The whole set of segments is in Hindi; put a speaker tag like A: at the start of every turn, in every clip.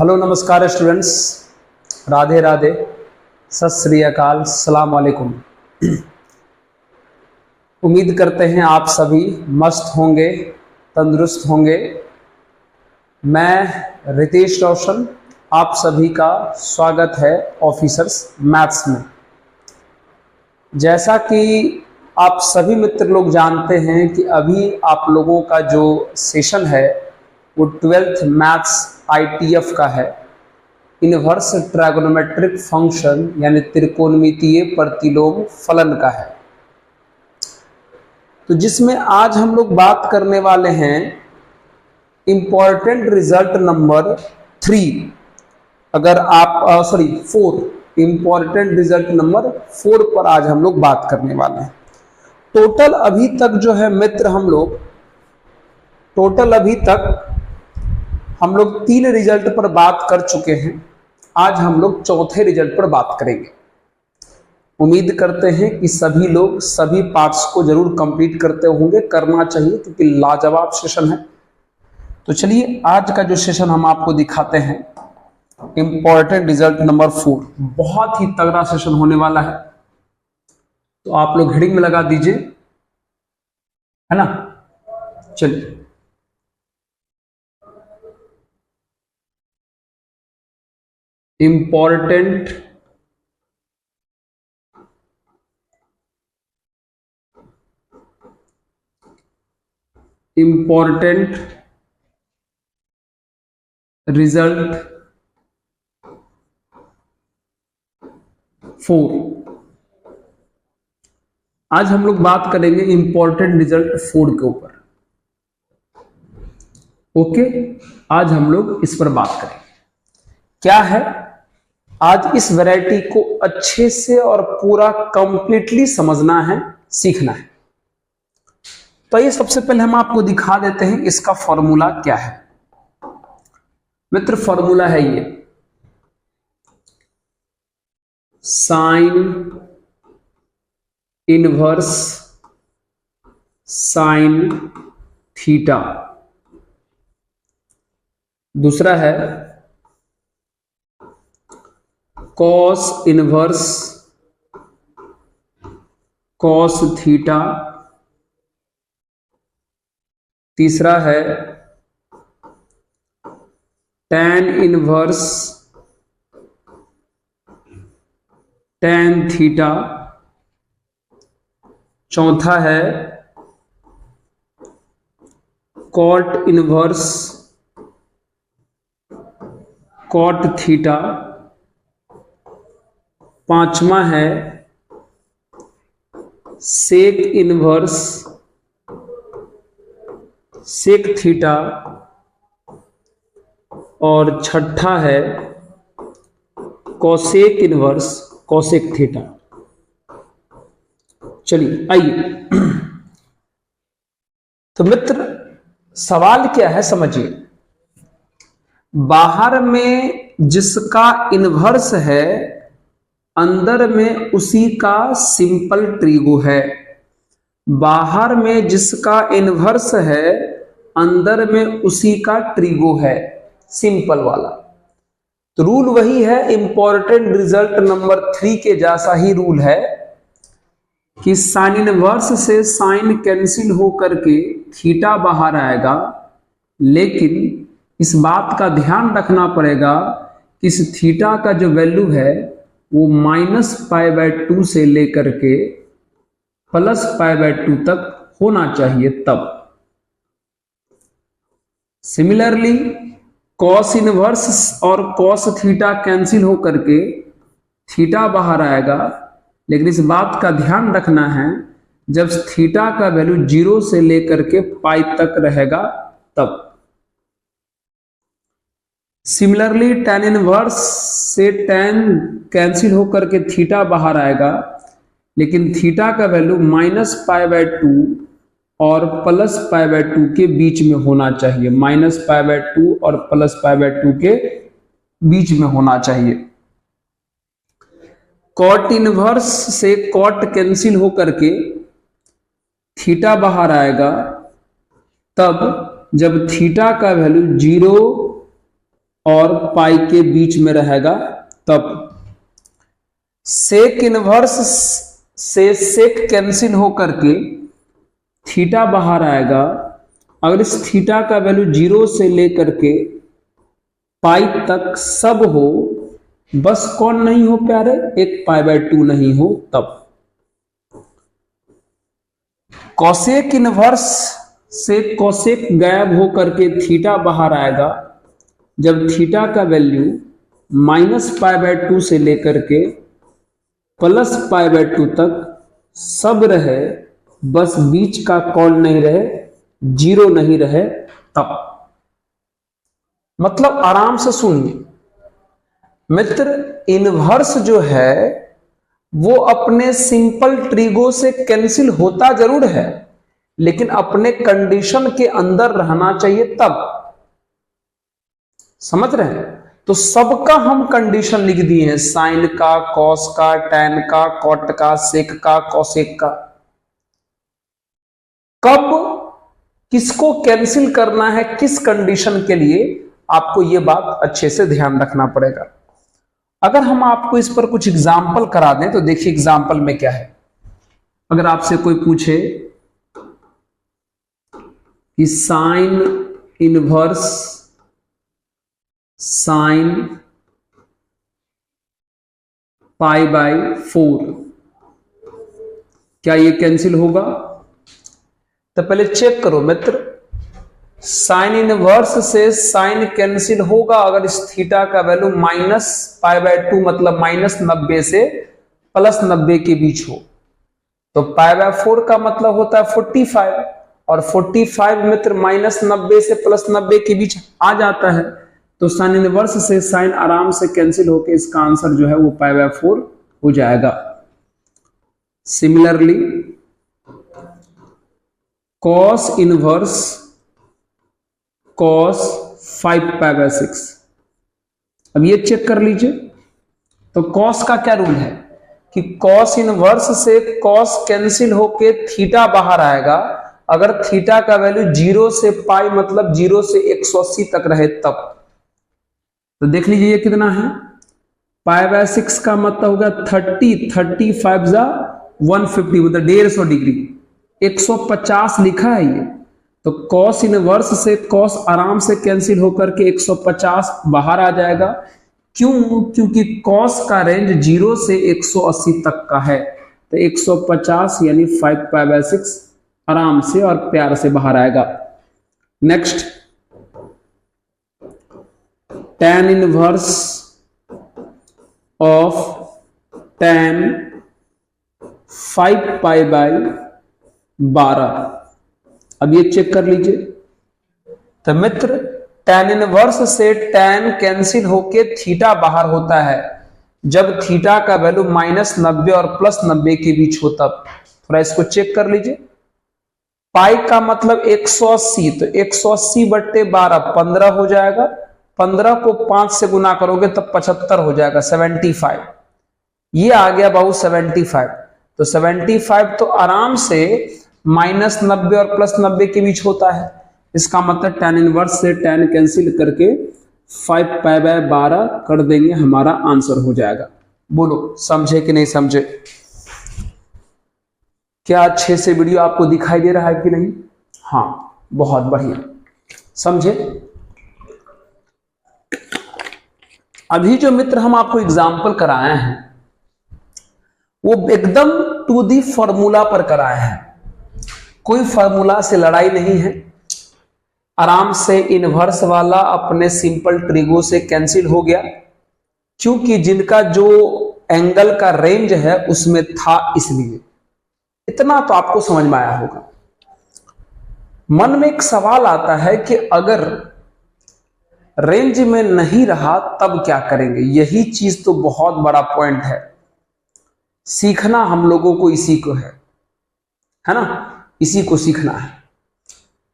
A: हेलो नमस्कार स्टूडेंट्स, राधे राधे, सत श्री अकाल, सलाम वालेकुम। उम्मीद करते हैं आप सभी मस्त होंगे, तंदुरुस्त होंगे। मैं रितेश रोशन, आप सभी का स्वागत है ऑफिसर्स मैथ्स में। जैसा कि आप सभी मित्र लोग जानते हैं कि अभी आप लोगों का जो सेशन है वो 12th मैथ्स ITF का है, इनवर्स ट्रायगोनोमेट्रिक फंक्शन यानी त्रिकोणमितीय प्रतिलोम फलन का है। तो जिसमें आज हम लोग बात करने वाले हैं इंपॉर्टेंट रिजल्ट नंबर 3, अगर आप 4, इंपॉर्टेंट रिजल्ट नंबर 4 पर आज हम लोग बात करने वाले हैं। टोटल अभी तक जो है मित्र हम लोग 3 रिजल्ट पर बात कर चुके हैं। आज हम लोग चौथे रिजल्ट पर बात करेंगे। उम्मीद करते हैं कि सभी लोग सभी पार्ट्स को जरूर कंप्लीट करते होंगे, करना चाहिए क्योंकि लाजवाब सेशन है। तो चलिए आज का जो सेशन हम आपको दिखाते हैं इंपॉर्टेंट रिजल्ट नंबर 4, बहुत ही तगड़ा सेशन होने वाला है। तो आप लोग हेडिंग में लगा दीजिए, है ना। चलिए इंपॉर्टेंट रिजल्ट 4। आज हम लोग बात करेंगे इंपॉर्टेंट रिजल्ट 4 के ऊपर। ओके, आज हम लोग इस पर बात करेंगे। क्या है, आज इस वैरायटी को अच्छे से और पूरा कंप्लीटली समझना है, सीखना है। तो ये सबसे पहले हम आपको दिखा देते हैं इसका फॉर्मूला क्या है। मित्र फॉर्मूला है ये साइन इनवर्स साइन थीटा, दूसरा है कॉस इनवर्स कॉस थीटा, तीसरा है tan इनवर्स tan थीटा, चौथा है cot इनवर्स cot थीटा, पांचवा है सेक इनवर्स सेक थीटा, और छठा है कोसेक इनवर्स कोसेक थीटा। चलिए आइए। तो मित्र सवाल क्या है समझिए। बाहर में जिसका इनवर्स है अंदर में उसी का सिंपल ट्रिगो है। बाहर में जिसका इनवर्स है अंदर में उसी का ट्रिगो है, सिंपल वाला। तो रूल वही है, इंपॉर्टेंट रिजल्ट नंबर 3 के जैसा ही रूल है कि साइन इनवर्स से साइन कैंसिल होकर के थीटा बाहर आएगा, लेकिन इस बात का ध्यान रखना पड़ेगा कि इस थीटा का जो वैल्यू है वो -π/2 से लेकर के +π/2 तक होना चाहिए तब। सिमिलरली कॉस इनवर्स और कॉस थीटा कैंसिल होकर के थीटा बाहर आएगा, लेकिन इस बात का ध्यान रखना है जब थीटा का वैल्यू 0 से लेकर के पाई तक रहेगा तब। सिमिलरली tan इनवर्स से tan कैंसिल होकर के थीटा बाहर आएगा, लेकिन थीटा का वैल्यू -π/2 और +π/2 के बीच में होना चाहिए, -π/2 और +π/2 के बीच में होना चाहिए। कॉट इनवर्स से कॉट कैंसिल होकर के थीटा बाहर आएगा, तब जब थीटा का वैल्यू 0 और पाई के बीच में रहेगा तब। सेक इनवर्स से सेक कैंसिल होकर के थीटा बाहर आएगा। अगर इस थीटा का वैल्यू 0 से लेकर के पाई तक सब हो, बस कौन नहीं हो प्यारे, एक पाई/2 नहीं हो तब। कॉसेक इनवर्स से कोसेक गायब होकर के थीटा बाहर आएगा। जब थीटा का वैल्यू -पाई/2 से लेकर के +पाई/2 तक सब रहे, बस बीच का कौन नहीं रहे, 0 नहीं रहे तब। मतलब आराम से सुनिए मित्र, इनवर्स जो है वो अपने सिंपल ट्रिगो से कैंसिल होता जरूर है, लेकिन अपने कंडीशन के अंदर रहना चाहिए तब। समझ रहे हैं? तो सबका हम कंडीशन लिख दिए हैं, साइन का, कॉस का, टैन का, कॉट का, सेक का, कॉसेक का। कब किसको कैंसिल करना है, किस कंडीशन के लिए, आपको यह बात अच्छे से ध्यान रखना पड़ेगा। अगर हम आपको इस पर कुछ एग्जाम्पल करा दें तो देखिए एग्जाम्पल में क्या है। अगर आपसे कोई पूछे कि साइन इनवर्स साइन पाई/4 क्या ये कैंसिल होगा? तो पहले चेक करो मित्र, साइन इनवर्स से साइन कैंसिल होगा अगर इस थीटा का वैल्यू -पाई/2 मतलब -90 से +90 के बीच हो। तो पाई/4 का मतलब होता है 45, और 45 मित्र -90 से +90 के बीच आ जाता है। तो साइन इनवर्स से साइन आराम से कैंसिल होकर इसका आंसर जो है वो पाई/4 हो जाएगा। सिमिलरली कॉस इनवर्स cos 5π/6, अब ये चेक कर लीजिए। तो cos का क्या रूल है कि cos इनवर्स से cos कैंसिल होके थीटा बाहर आएगा अगर थीटा का वैल्यू 0 से पाई मतलब 0 से 180 तक रहे तब। तो देख लीजिए ये कितना है, पाई/6 का मतलब होगा 35 जा 150 मतलब 150 डिग्री, 150 लिखा है ये। तो cos इनवर्स से cos आराम से कैंसिल होकर के 150 बाहर आ जाएगा। क्यों? क्योंकि cos का रेंज 0 से 180 तक का है। तो 150 यानी 5π/6 आराम से और प्यार से बाहर आएगा। Next, tan inverse of tan 5π/12, अब ये चेक कर लीजिए। तो मित्र tan इनवर्स से tan कैंसिल होके थीटा बाहर होता है जब थीटा का वैल्यू -90 और +90 के बीच हो तब। थोड़ा इसको चेक कर लीजिए। पाई का मतलब 180, तो 180/12 15 हो जाएगा। 15 को 5 से गुना करोगे तब 75 हो जाएगा, 75। ये आ गया बाबू 75। तो 75 तो आराम से -90 और +90 के बीच होता है। इसका मतलब tan इनवर्स से tan कैंसिल करके 5π/12 कर देंगे, हमारा आंसर हो जाएगा। बोलो समझे कि नहीं समझे? क्या अच्छे से वीडियो आपको दिखाई दे रहा है कि नहीं? हाँ, बहुत बढ़िया, समझे। अभी जो मित्र हम आपको एग्जाम्पल कराए हैं वो एकदम टू दी फॉर्मूला पर कराए हैं, कोई फॉर्मूला से लड़ाई नहीं है। आराम से इनवर्स वाला अपने सिंपल ट्रिगो से कैंसिल हो गया, क्योंकि जिनका जो एंगल का रेंज है उसमें था, इसलिए। इतना तो आपको समझ में आया होगा। मन में एक सवाल आता है कि अगर रेंज में नहीं रहा तब क्या करेंगे? यही चीज तो बहुत बड़ा पॉइंट है। सीखना हम लोगों को इसी को है ना, इसी को सीखना है।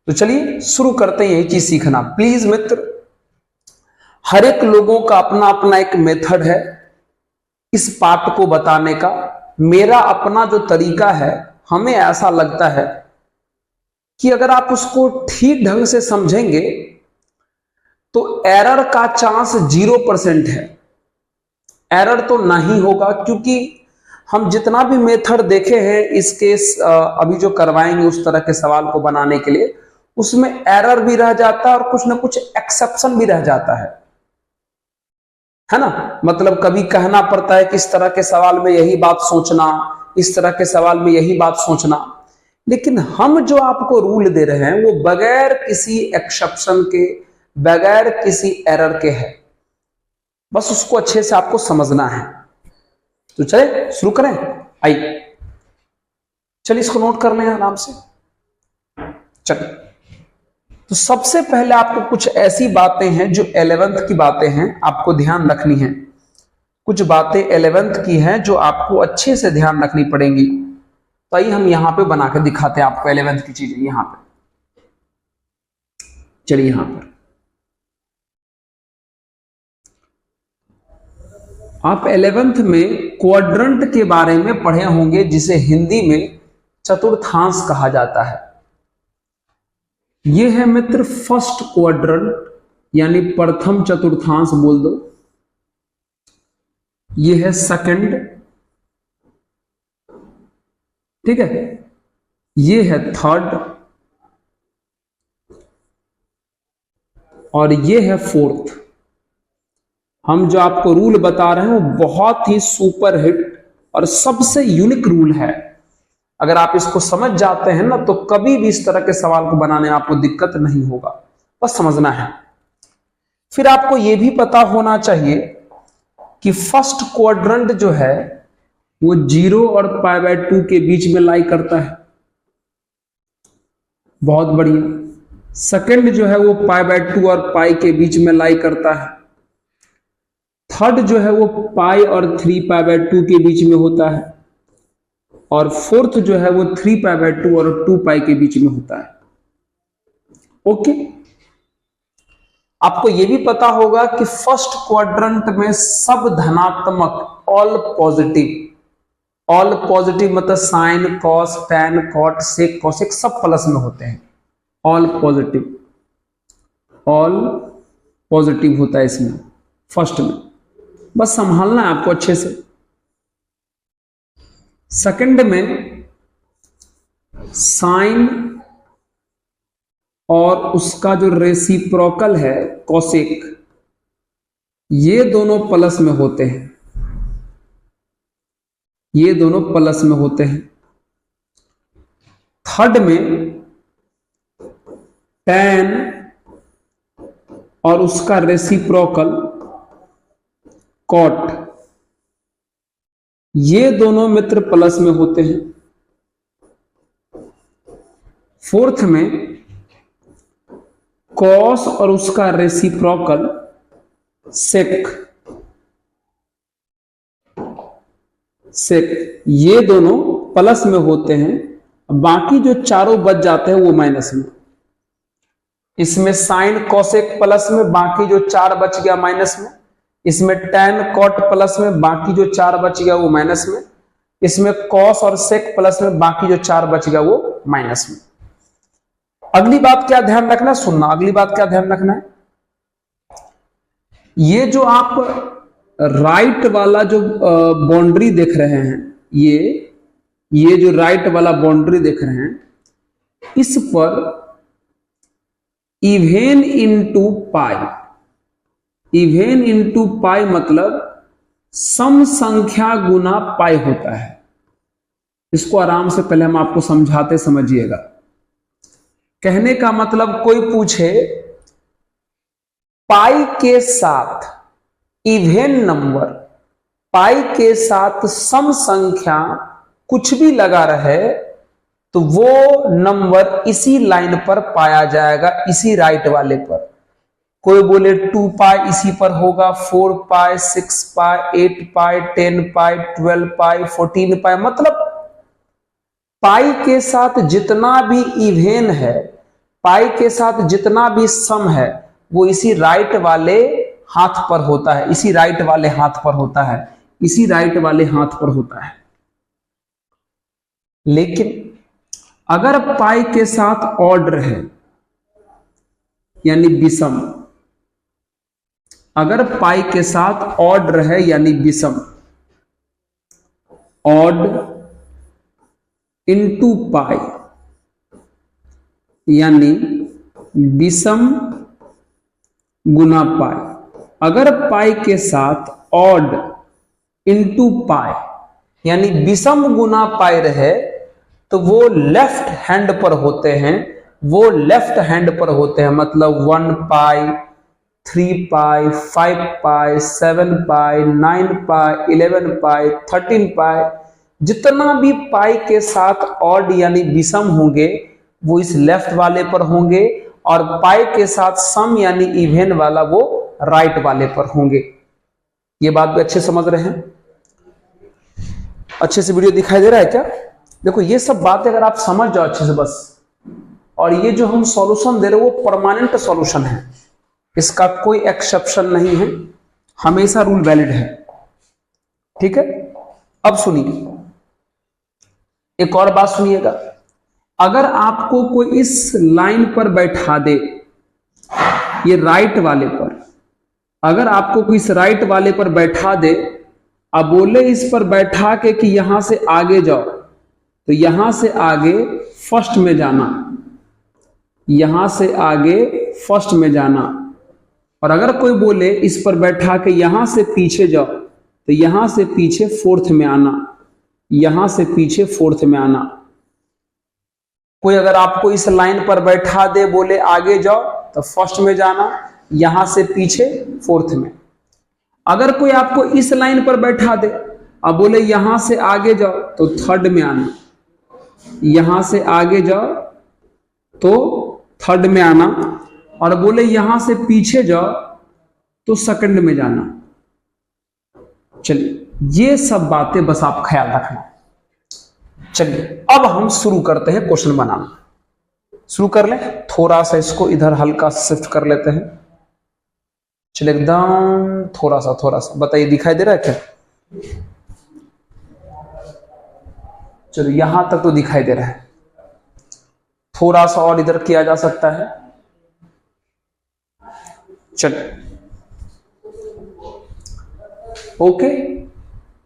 A: तो चलिए शुरू करते हैं यही चीज सीखना। प्लीज मित्र, हर एक लोगों का अपना अपना एक मेथड है इस पाठ को बताने का। मेरा अपना जो तरीका है, हमें ऐसा लगता है कि अगर आप उसको ठीक ढंग से समझेंगे तो एरर का चांस 0% है, एरर तो नहीं होगा, क्योंकि हम जितना भी मेथड देखे हैं इसके अभी जो करवाएंगे उस तरह के सवाल को बनाने के लिए, उसमें एरर भी रह जाता है और कुछ ना कुछ एक्सेप्शन भी रह जाता है ना। मतलब कभी कहना पड़ता है कि इस तरह के सवाल में यही बात सोचना, इस तरह के सवाल में यही बात सोचना, लेकिन हम जो आपको रूल दे रहे हैं वो बगैर किसी एक्सेप्शन के, बगैर किसी एरर के है। बस उसको अच्छे से आपको समझना है। तो चले शुरू करें, आइए चलिए इसको नोट कर लें आराम से। चलिए, तो सबसे पहले आपको कुछ ऐसी बातें हैं जो 11th की बातें हैं, आपको ध्यान रखनी है। कुछ बातें 11th की हैं जो आपको अच्छे से ध्यान रखनी पड़ेंगी। तो आइए हम यहां पे बना के दिखाते हैं आपको 11th की चीजें। यहां पे चलिए, यहां पर आप 11th में क्वाड्रंट के बारे में पढ़े होंगे, जिसे हिंदी में चतुर्थांश कहा जाता है। यह है मित्र फर्स्ट क्वाड्रंट, यानी प्रथम चतुर्थांश बोल दो। यह है सेकंड, ठीक है, यह है थर्ड, और यह है फोर्थ। हम जो आपको रूल बता रहे हैं वो बहुत ही सुपर हिट और सबसे यूनिक रूल है। अगर आप इसको समझ जाते हैं ना, तो कभी भी इस तरह के सवाल को बनाने में आपको दिक्कत नहीं होगा, बस समझना है। फिर आपको यह भी पता होना चाहिए कि फर्स्ट क्वाड्रंट जो है वो 0 और π/2 के बीच में लाई करता है, बहुत बढ़िया। सेकंड जो है वो π/2 और पाई के बीच में लाई करता है। थर्ड जो है वो पाई और 3π/2 के बीच में होता है, और फोर्थ जो है वो 3π/2 और 2π के बीच में होता है। ओके, आपको यह भी पता होगा कि फर्स्ट क्वाड्रंट में सब धनात्मक, ऑल पॉजिटिव, ऑल पॉजिटिव मतलब साइन, कॉस, टैन, कॉट, सेक, कोसेक सब प्लस में होते हैं। ऑल पॉजिटिव, ऑल पॉजिटिव होता है इसमें फर्स्ट में, बस संभालना है आपको अच्छे से। सेकंड में साइन और उसका जो रेसिप्रोकल है कोसेक, ये दोनों प्लस में होते हैं, ये दोनों प्लस में होते हैं। थर्ड में टैन और उसका रेसिप्रोकल कॉट, ये दोनों मित्र प्लस में होते हैं। फोर्थ में कॉस और उसका रेसिप्रोकल सेक, ये दोनों प्लस में होते हैं। बाकी जो चारों बच जाते हैं वो माइनस में। इसमें साइन कोसेक प्लस में, बाकी जो 4 बच गया माइनस में। इसमें टैन कॉट प्लस में, बाकी जो 4 बच गया वो माइनस में। इसमें कॉस और सेक प्लस में, बाकी जो 4 बच गया वो माइनस में। अगली बात क्या ध्यान रखना, सुनना, अगली बात क्या ध्यान रखना है, ये जो आप राइट वाला जो बाउंड्री देख रहे हैं, ये जो राइट वाला बाउंड्री देख रहे हैं, इस पर इवेन इनटू पाई, इवेन इनटू पाई मतलब सम संख्या गुना पाई होता है। इसको आराम से पहले हम आपको समझाते, समझिएगा। कहने का मतलब, कोई पूछे पाई के साथ इवेन नंबर, पाई के साथ सम संख्या कुछ भी लगा रहे तो वो नंबर इसी लाइन पर पाया जाएगा, इसी राइट वाले पर। कोई बोले 2 पाई इसी पर होगा, 4 पाई, 6 पाई, 8 पाई, 10 पाई, 12 पाई, 14 पाई, मतलब पाई के साथ जितना भी इवेन है, पाई के साथ जितना भी सम है, वो इसी राइट वाले हाथ पर होता है, इसी राइट वाले हाथ पर होता है, इसी राइट वाले हाथ पर होता है। लेकिन अगर पाई के साथ ऑर्डर है, यानी विषम, अगर पाई के साथ ऑड रहे यानी विषम, ऑड इनटू पाई यानी विषम गुना पाई। अगर पाई के साथ ऑड इनटू पाई यानी विषम गुना पाई रहे तो वो लेफ्ट हैंड पर होते हैं, वो लेफ्ट हैंड पर होते हैं। मतलब 1 पाई, 3 पाई, 5 पाई, 7 पाई, 9 पाई, 11 पाई, 13 पाई, जितना भी पाई के साथ ऑड यानी विषम होंगे वो इस लेफ्ट वाले पर होंगे, और पाई के साथ सम यानी इवन वाला वो राइट वाले पर होंगे। ये बात भी अच्छे समझ रहे हैं? अच्छे से वीडियो दिखाई दे रहा है क्या? देखो ये सब बातें अगर आप समझ जाओ अच्छे से बस, और ये जो हम सॉल्यूशन दे रहे हैं वो परमानेंट सॉल्यूशन है, इसका कोई एक्सेप्शन नहीं है, हमेशा रूल वैलिड है। ठीक है, अब सुनिए, एक और बात सुनिएगा। अगर आपको कोई इस लाइन पर बैठा दे, ये राइट वाले पर, अगर आपको कोई इस राइट वाले पर बैठा दे, अब बोले इस पर बैठा के कि यहां से आगे जाओ, तो यहां से आगे फर्स्ट में जाना, यहां से आगे फर्स्ट में जाना। और अगर कोई बोले इस पर बैठा के यहां से पीछे जाओ, तो यहां से पीछे फोर्थ में आना, यहां से पीछे फोर्थ में आना। कोई अगर आपको इस लाइन पर बैठा दे, बोले आगे जाओ, तो फर्स्ट में जाना, यहां से पीछे फोर्थ में। अगर कोई आपको इस लाइन पर बैठा दे, अब बोले यहां से आगे जाओ, तो थर्ड में आना, यहां से आगे जाओ तो थर्ड में आना, और बोले यहां से पीछे जाओ तो सेकंड में जाना। चलिए, ये सब बातें बस आप ख्याल रखना। चलिए अब हम शुरू करते हैं क्वेश्चन बनाना। शुरू कर लें, थोड़ा सा इसको इधर हल्का शिफ्ट कर लेते हैं। चलिए एकदम थोड़ा सा बताइए, दिखाई दे रहा है क्या? चलो यहां तक तो दिखाई दे रहा है, थोड़ा सा और इधर किया जा सकता है। चलिए ओके,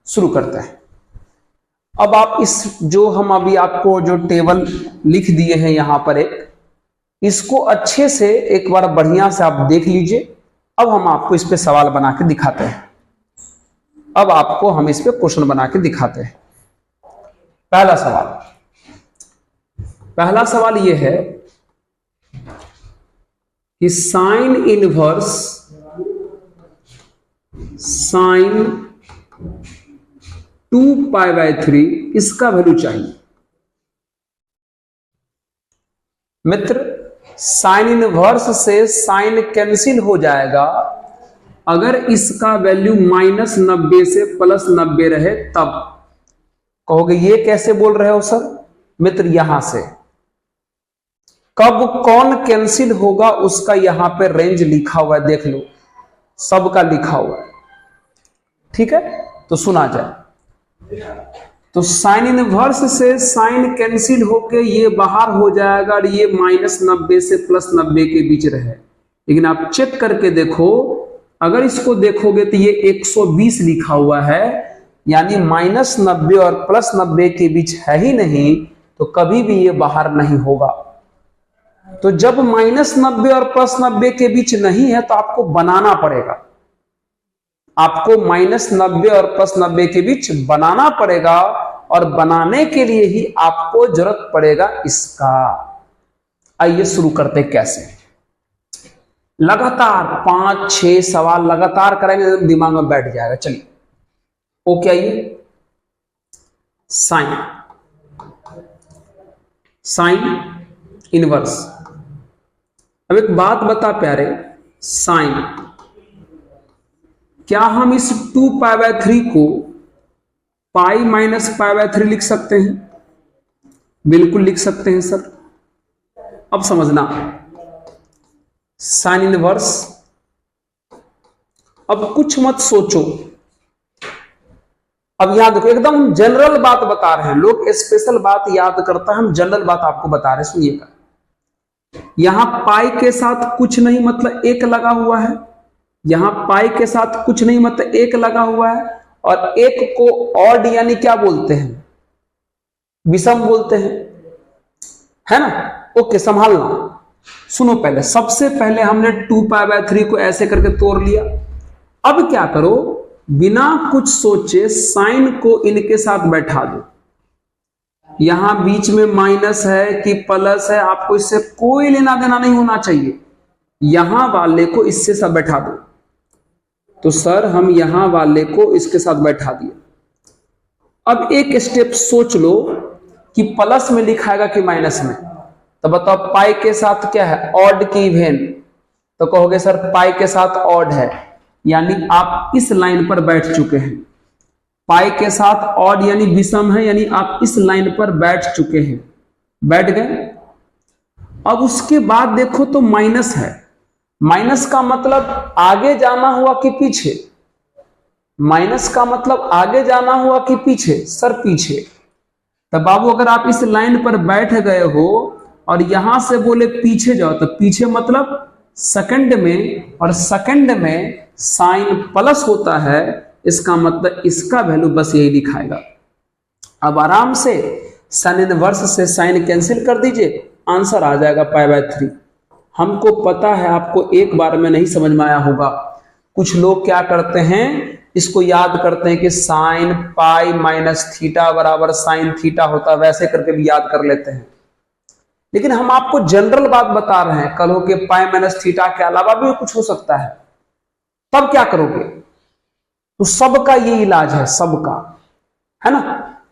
A: शुरू करते हैं। अब आप इस जो हम अभी आपको जो टेबल लिख दिए हैं यहां पर इसको अच्छे से एक बार बढ़िया से आप देख लीजिए। अब हम आपको इस पे सवाल बना के दिखाते हैं। अब आपको हम इस पे क्वेश्चन बना के दिखाते हैं। पहला सवाल यह है कि साइन इनवर्स साइन 2π/3 इसका वैल्यू चाहिए। मित्र, साइन इनवर्स से साइन कैंसिल हो जाएगा अगर इसका वैल्यू -90 से +90 रहे तब। कहोगे ये कैसे बोल रहे हो सर? मित्र, यहां से कब कौन कैंसिल होगा उसका यहां पे रेंज लिखा हुआ है, देख लो, सबका लिखा हुआ है। ठीक है, तो सुना जाए। तो साइन इनवर्स से साइन कैंसिल होके ये बाहर हो जाएगा और ये -90 से +90 के बीच रहे। लेकिन आप चेक करके देखो, अगर इसको देखोगे तो ये 120 लिखा हुआ है, यानी -90 और +90 के बीच है ही नहीं, तो कभी भी ये बाहर नहीं होगा। तो जब -90 और +90 के बीच नहीं है तो आपको बनाना पड़ेगा, आपको -90 और +90 के बीच बनाना पड़ेगा, और बनाने के लिए ही आपको जरूरत पड़ेगा इसका। आइए शुरू करते कैसे। लगातार 5-6 सवाल लगातार करेंगे, दिमाग में बैठ जाएगा। चलिए ओके, आइए। Sine inverse. अब एक बात बता प्यारे, साइन, क्या हम इस 2π/3 को π-π/3 लिख सकते हैं? बिल्कुल लिख सकते हैं सर। अब समझना, साइन इनवर्स, अब कुछ मत सोचो, अब यहां देखो, एकदम जनरल बात बता रहे हैं। लोग स्पेशल बात याद करता है, हम जनरल बात आपको बता रहे हैं, सुनिएगा। यहां पाई के साथ कुछ नहीं, मतलब 1 लगा हुआ है, यहां पाई के साथ कुछ नहीं, मतलब एक लगा हुआ है, और एक को ऑड यानी क्या बोलते हैं, विषम बोलते हैं, है ना। ओके, संभालना, सुनो। पहले सबसे पहले हमने 2π/3 को ऐसे करके तोड़ लिया। अब क्या करो, बिना कुछ सोचे साइन को इनके साथ बैठा दो। यहां बीच में माइनस है कि प्लस है, आपको इससे कोई लेना देना नहीं होना चाहिए। यहां वाले को इससे सब बैठा दो। तो सर हम यहां वाले को इसके साथ बैठा दिए। अब एक स्टेप सोच लो कि प्लस में लिखाएगा कि माइनस में। तो बताओ पाई के साथ क्या है, ऑड की इवेन। तो कहोगे सर पाई के साथ ऑड है, यानी आप इस लाइन पर बैठ चुके हैं। पाई के साथ ऑड यानी विषम है, यानी आप इस लाइन पर बैठ चुके हैं, बैठ गए। अब उसके बाद देखो तो माइनस है। माइनस का मतलब आगे जाना हुआ कि पीछे, माइनस का मतलब आगे जाना हुआ कि पीछे, सर पीछे। तो बाबू अगर आप इस लाइन पर बैठ गए हो और यहां से बोले पीछे जाओ, तो पीछे मतलब सेकंड में, और सेकंड में साइन प्लस होता है, इसका मतलब इसका वैल्यू बस यही दिखाएगा। अब आराम से साइन इनवर्स से साइन कैंसिल कर दीजिए, आंसर आ जाएगा π/3। हमको पता है आपको एक बार में नहीं समझ में आया होगा। कुछ लोग क्या करते हैं, इसको याद करते हैं कि साइन पाई माइनस थीटा बराबर साइन थीटा होता है, वैसे करके भी याद कर लेते हैं। लेकिन हम आपको जनरल बात बता रहे हैं, कल हो के पाई माइनस थीटा के अलावा भी कुछ हो सकता है, तब क्या करोगे। तो सबका ये इलाज है, सबका, है ना।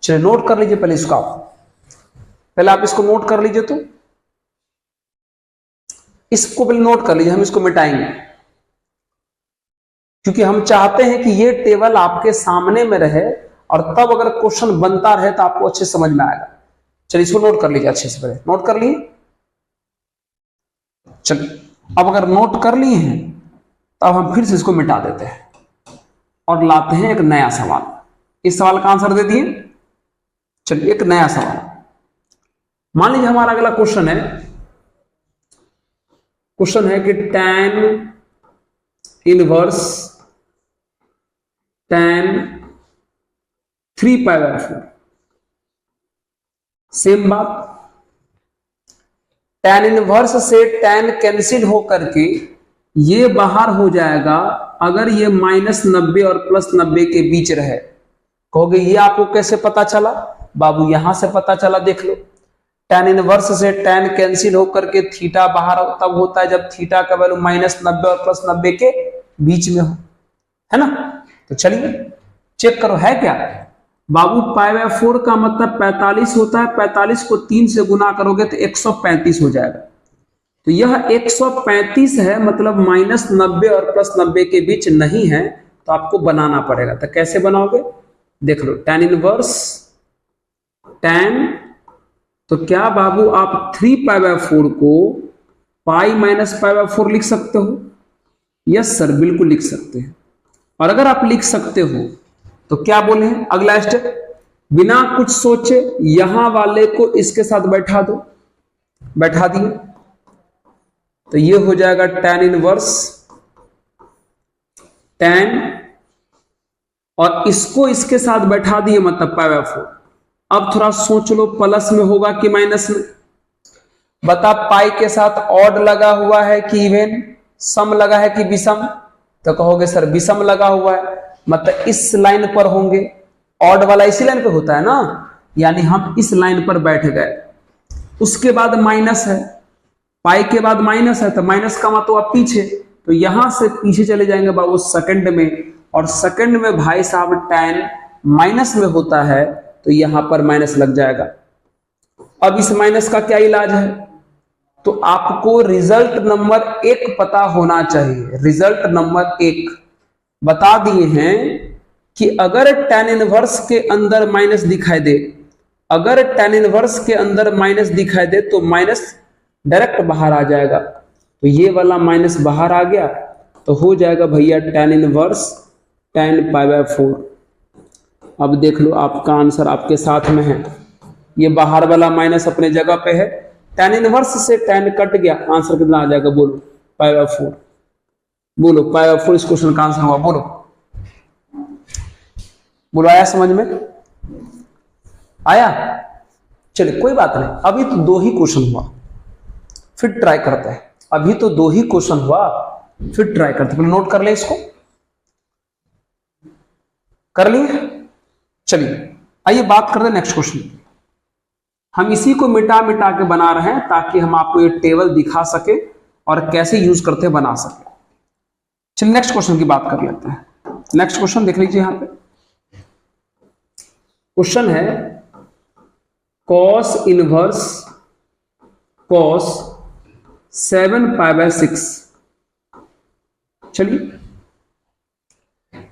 A: चलिए नोट कर लीजिए पहले इसको, पहले आप इसको नोट कर लीजिए। तो इसको पहले नोट कर लीजिए, हम इसको मिटाएंगे क्योंकि हम चाहते हैं कि ये टेबल आपके सामने में रहे, और तब अगर क्वेश्चन बनता रहे तो आपको अच्छे समझ में आएगा। चलिए इसको नोट कर लीजिए अच्छे से, पहले नोट कर लिए। चलिए अब अगर नोट कर लिए हैं तब हम फिर से इसको मिटा देते हैं और लाते हैं एक नया सवाल। इस सवाल का आंसर दे दिए। चलिए एक नया सवाल, मान लीजिए हमारा अगला क्वेश्चन है कि tan इनवर्स tan 3π/4। सेम बात, tan इनवर्स से tan कैंसिल होकर के ये बाहर हो जाएगा अगर ये -90 और +90 के बीच रहे। कहोगे ये आपको कैसे पता चला, बाबू यहां से पता चला, देख लो। tan इनवर्स से tan कैंसिल होकर के थीटा बाहर तब होता है जब थीटा का वैल्यू -90 और +90 के बीच में हो, है ना। तो चलिए चेक करो है क्या। बाबू π/4 का मतलब 45 होता है, 45 को 3 से गुना करोगे तो 135 हो जाएगा। तो यह 135 है, मतलब -90 और +90 के बीच नहीं है, तो आपको बनाना पड़ेगा। तो कैसे बनाओगे, देख लो। tan इनवर्स tan, तो क्या बाबू आप 3π/4 को पाई -π/4 लिख सकते हो। यस सर, बिल्कुल लिख सकते हैं। और अगर आप लिख सकते हो तो क्या बोले हैं, अगला स्टेप, बिना कुछ सोचे यहां वाले को इसके साथ बैठा दो, बैठा दिए। तो ये हो जाएगा tan इनवर्स tan, और इसको इसके साथ बैठा दिए मतलब π/4। अब थोड़ा सोच लो, प्लस में होगा कि माइनस में। बता पाई के साथ ऑड लगा हुआ है कि इवेन, सम लगा है कि विषम। तो कहोगे सर विषम लगा हुआ है, मतलब इस लाइन पर होंगे। ऑड वाला इसी लाइन पे होता है ना, यानी हम इस लाइन पर बैठ गए। उसके बाद माइनस है, पाई के बाद माइनस है, तो माइनस का मतलब आप पीछे, तो यहां से पीछे चले जाएंगे बाबू सेकंड में, और सेकंड में भाई साहब tan माइनस में होता है, तो यहां पर माइनस लग जाएगा। अब इस माइनस का क्या इलाज है, तो आपको रिजल्ट नंबर 1 पता होना चाहिए। रिजल्ट नंबर 1 बता दिए हैं कि अगर tan इनवर्स के अंदर माइनस दिखाई दे, अगर tan इनवर्स के अंदर माइनस दिखाई दे तो माइनस डायरेक्ट बाहर आ जाएगा। तो ये वाला माइनस बाहर आ गया, तो हो जाएगा भैया tan इनवर्स tan π/4। अब देख लो आपका आंसर आपके साथ में है, ये बाहर वाला माइनस अपने जगह पे है। tan इनवर्स से tan कट गया, आंसर कितना आ जाएगा बोलो, π/4। बोलो पाई बाय 4 इस क्वेश्चन का आंसर होगा, बोलो बोलो, आया समझ में? आया? चलिए कोई बात नहीं, अभी तो 2 ही क्वेश्चन हुआ, फिर ट्राई करते हैं। अभी तो 2 ही क्वेश्चन हुआ, फिर ट्राई करते हैं। नोट कर ले, इसको कर लिए? चलिए आइए बात करते हैं नेक्स्ट क्वेश्चन। हम इसी को मिटा मिटा के बना रहे हैं ताकि हम आपको ये टेबल दिखा सके और कैसे यूज करते हैं बना सके। चलिए नेक्स्ट क्वेश्चन की बात कर लेते हैं। नेक्स्ट क्वेश्चन देख लीजिए, यहां पे क्वेश्चन है cos inverse cos 7 pi by 6। चलिए,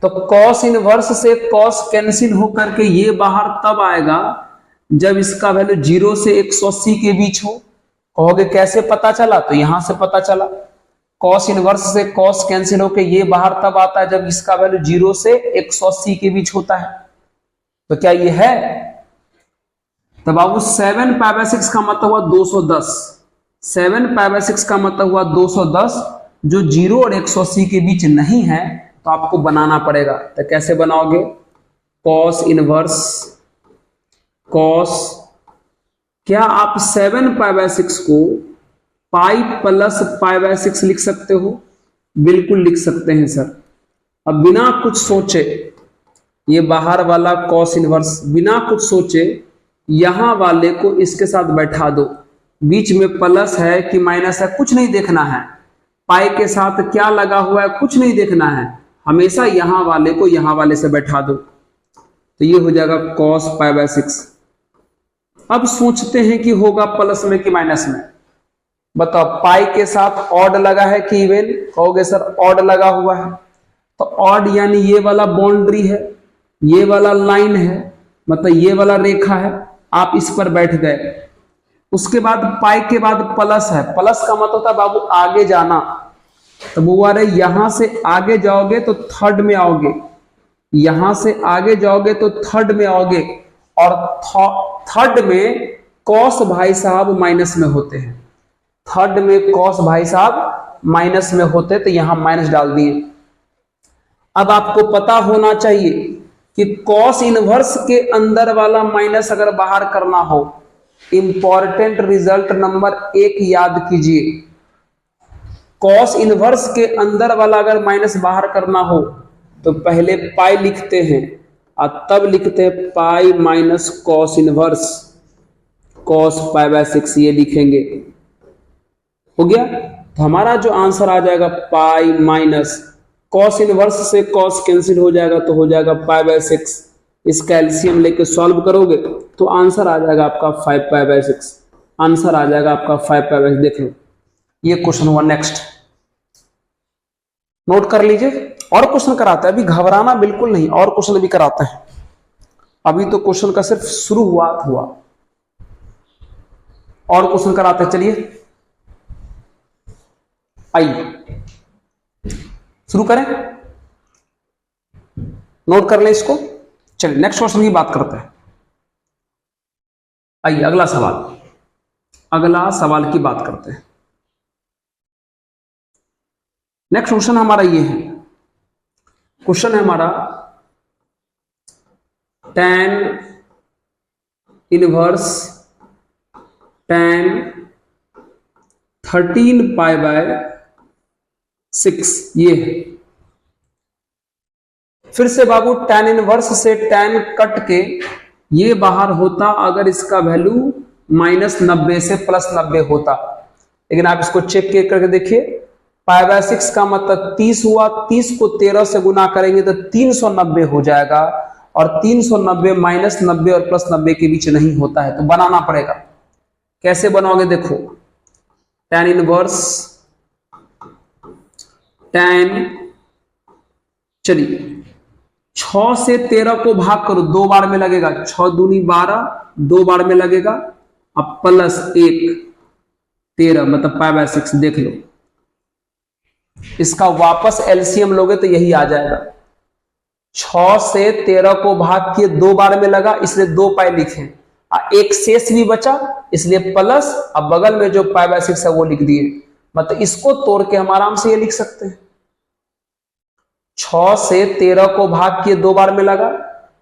A: तो cos इनवर्स से cos कैंसिल होकर के ये बाहर तब आएगा जब इसका वैल्यू 0 से 180 के बीच हो। कहोगे कैसे पता चला? तो यहां से पता चला, cos इनवर्स से cos कैंसिल होकर ये बाहर तब आता है जब इसका वैल्यू 0 से 180 के बीच होता है। तो क्या ये है? तो बाबू 7 पाई बाय 6 का मतलब हुआ 210। 7 पाई बाय 6 का मतलब हुआ 210, जो 0 और 180 के बीच नहीं है, तो आपको बनाना पड़ेगा। तो कैसे बनाओगे? cos इनवर्स cos, क्या आप 7 पाई बाय 6 को पाई प्लस पाई बाय 6 लिख सकते हो? बिल्कुल लिख सकते हैं सर। अब बिना कुछ सोचे, ये बाहर वाला cos इनवर्स, बिना कुछ सोचे यहां वाले को इसके साथ बैठा दो। बीच में प्लस है कि माइनस है कुछ नहीं देखना है, पाई के साथ क्या लगा हुआ है कुछ नहीं देखना है, हमेशा यहां वाले को यहां वाले से बैठा दो। तो ये हो जाएगा cos पाई बाय 6। अब सोचते हैं कि होगा प्लस में कि माइनस में। बताओ, पाई के साथ ऑड लगा है कि इवन? कहोगे सर ऑड लगा हुआ है। तो ऑड यानी ये वाला बाउंड्री है, ये वाला लाइन है, मतलब ये वाला रेखा है, आप इस पर बैठ गए। उसके बाद पाई के बाद प्लस है, प्लस का मतलब होता है बाबू आगे जाना। तो वो आ रहे यहां से आगे जाओगे तो थर्ड में आओगे, यहां से आगे जाओगे तो थर्ड में आओगे, और थर्ड में कॉस भाई साहब माइनस में होते हैं। थर्ड में कॉस भाई साहब माइनस में होते, तो यहां माइनस डाल दिए। अब आपको पता होना चाहिए कि कॉस इनवर्स के अंदर वाला माइनस अगर बाहर करना हो, इंपॉर्टेंट रिजल्ट नंबर 1 याद कीजिए। कॉस इनवर्स के अंदर वाला अगर माइनस बाहर करना हो तो पहले पाई लिखते हैं और तब लिखते हैं pi minus cos inverse, cos pi by 6 ये लिखेंगे। हो गया? तो हमारा जो आंसर आ जाएगा पाई माइनस कॉस इनवर्स से कॉस कैंसिल हो जाएगा, तो हो जाएगा पाई बाय 6। इसका एलसीएम लेके सॉल्व करोगे तो आंसर आ जाएगा आपका 5 पाई बाय 6। आंसर आ जाएगा आपका 5 पाई बाय 6। देख लो, ये क्वेश्चन हुआ। नेक्स्ट नोट कर लीजिए, और क्वेश्चन कराता है, अभी घबराना बिल्कुल नहीं, और क्वेश्चन भी कराता है। अभी तो क्वेश्चन का सिर्फ शुरुआत हुआ, और क्वेश्चन कराते हैं। चलिए आइए शुरू करें, नोट कर लें इसको। चलिए नेक्स्ट क्वेश्चन की बात करते हैं। आइए अगला सवाल की बात करते हैं। नेक्स्ट क्वेश्चन हमारा ये है, क्वेश्चन है हमारा tan inverse tan 13 pi by 6 ये है। फिर से बाबू tan इनवर्स से tan कट के ये बाहर होता अगर इसका वैल्यू -90 से +90 होता। लेकिन आप इसको चेक करके देखिए, पाई बाय 6 का मतलब 30 हुआ, 30 को 13 से गुना करेंगे तो 390 हो जाएगा, और 390 -90 और +90 के बीच नहीं होता है, तो बनाना पड़ेगा। कैसे बनाओगे? देखो, tan इनवर्स tan, चलिए 6 से 13 को भाग करो, 2 बार में लगेगा, 6 दूनी 12, 2 बार में लगेगा, अब +1 13 मतलब पाई बाय 6। देख लो, इसका वापस एलसीएम लोगे तो यही आ जाएगा। 6 से 13 को भाग किए, 2 बार में लगा इसलिए 2 पाई लिखे, एक शेष भी बचा इसलिए प्लस, अब बगल में जो पाई बाय 6 है वो लिख दिए। मतलब इसको तोड़ के हम आराम से ये लिख सकते हैं, 6 से 13 को भाग किए 2 बार में लगा,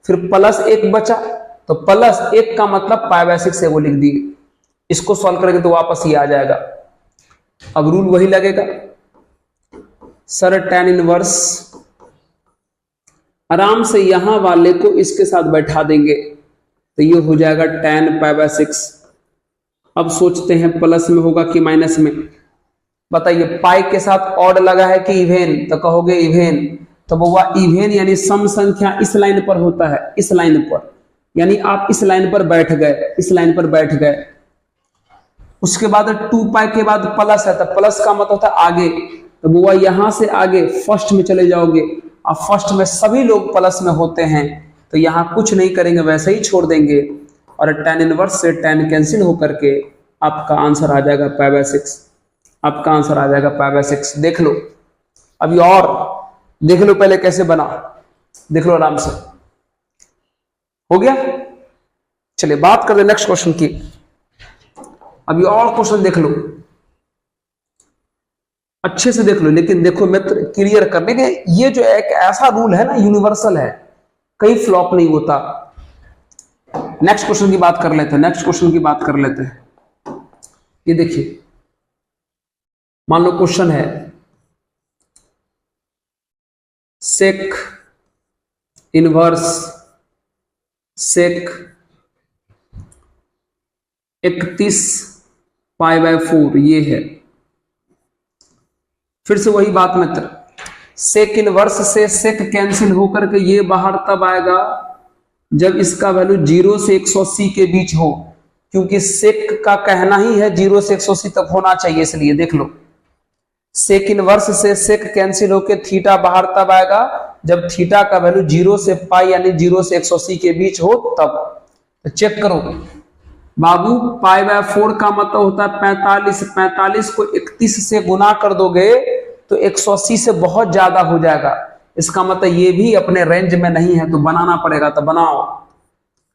A: फिर प्लस 1 बचा, तो प्लस 1 का मतलब π/6 है, वो लिख दिए। इसको सॉल्व करेंगे तो वापस ये आ जाएगा। अब रूल वही लगेगा सर, tan इनवर्स, आराम से यहां वाले को इसके साथ बैठा देंगे तो ये हो जाएगा tan π/6। अब सोचते हैं प्लस में होगा कि माइनस में, बताइए। पाई के साथ ऑड लगा है कि इवेन, तो कहोगे इवेन, तो वो इवेन यानी सम संख्या इस लाइन पर होता है, इस लाइन पर, यानी आप इस लाइन पर बैठ गए, इस लाइन पर बैठ गए। उसके बाद 2 पाई के बाद प्लस है, तो प्लस का मतलब होता है आगे, तो वो यहां से आगे फर्स्ट में चले जाओगे। अब फर्स्ट में सभी लोग प्लस में होते हैं, तो यहां कुछ नहीं करेंगे, वैसे ही छोड़ देंगे, और tan इनवर्स से tan कैंसिल होकर के आपका आंसर आ जाएगा π/6। आपका आंसर आ जाएगा π/6। देख लो अभी, और देख लो पहले कैसे बना, देख लो आराम से। हो गया? चलिए बात करते नेक्स्ट क्वेश्चन की। अभी और क्वेश्चन देख लो, अच्छे से देख लो, लेकिन देखो मित्र क्लियर करने के, ये जो एक ऐसा रूल है ना, यूनिवर्सल है, कहीं फ्लॉप नहीं होता। नेक्स्ट क्वेश्चन की बात कर लेते हैं, नेक्स्ट क्वेश्चन की बात कर लेते हैं। ये देखिए, मान लो क्वेश्चन है सेक इनवर्स सेक 31 π/4 ये है। फिर से वही बात मित्र, सेक इनवर्स से सेक कैंसिल होकर के ये बाहर तब आएगा जब इसका वैल्यू 0 से 180 के बीच हो, क्योंकि सेक का कहना ही है 0 से 180 तक होना चाहिए। इसलिए देख लो, सेक इनवर्स से सेक कैंसिल होकर थीटा बाहर तब आएगा जब थीटा का वैल्यू 0 से पाई यानी 0 से 180 के बीच हो तब। तो चेक करो बाबू, π/4 का मतलब होता है 45। 45 को 31 से गुना कर दोगे तो 180 से बहुत ज्यादा हो जाएगा। इसका मतलब ये भी अपने रेंज में नहीं है, तो बनाना पड़ेगा, तो बनाओ,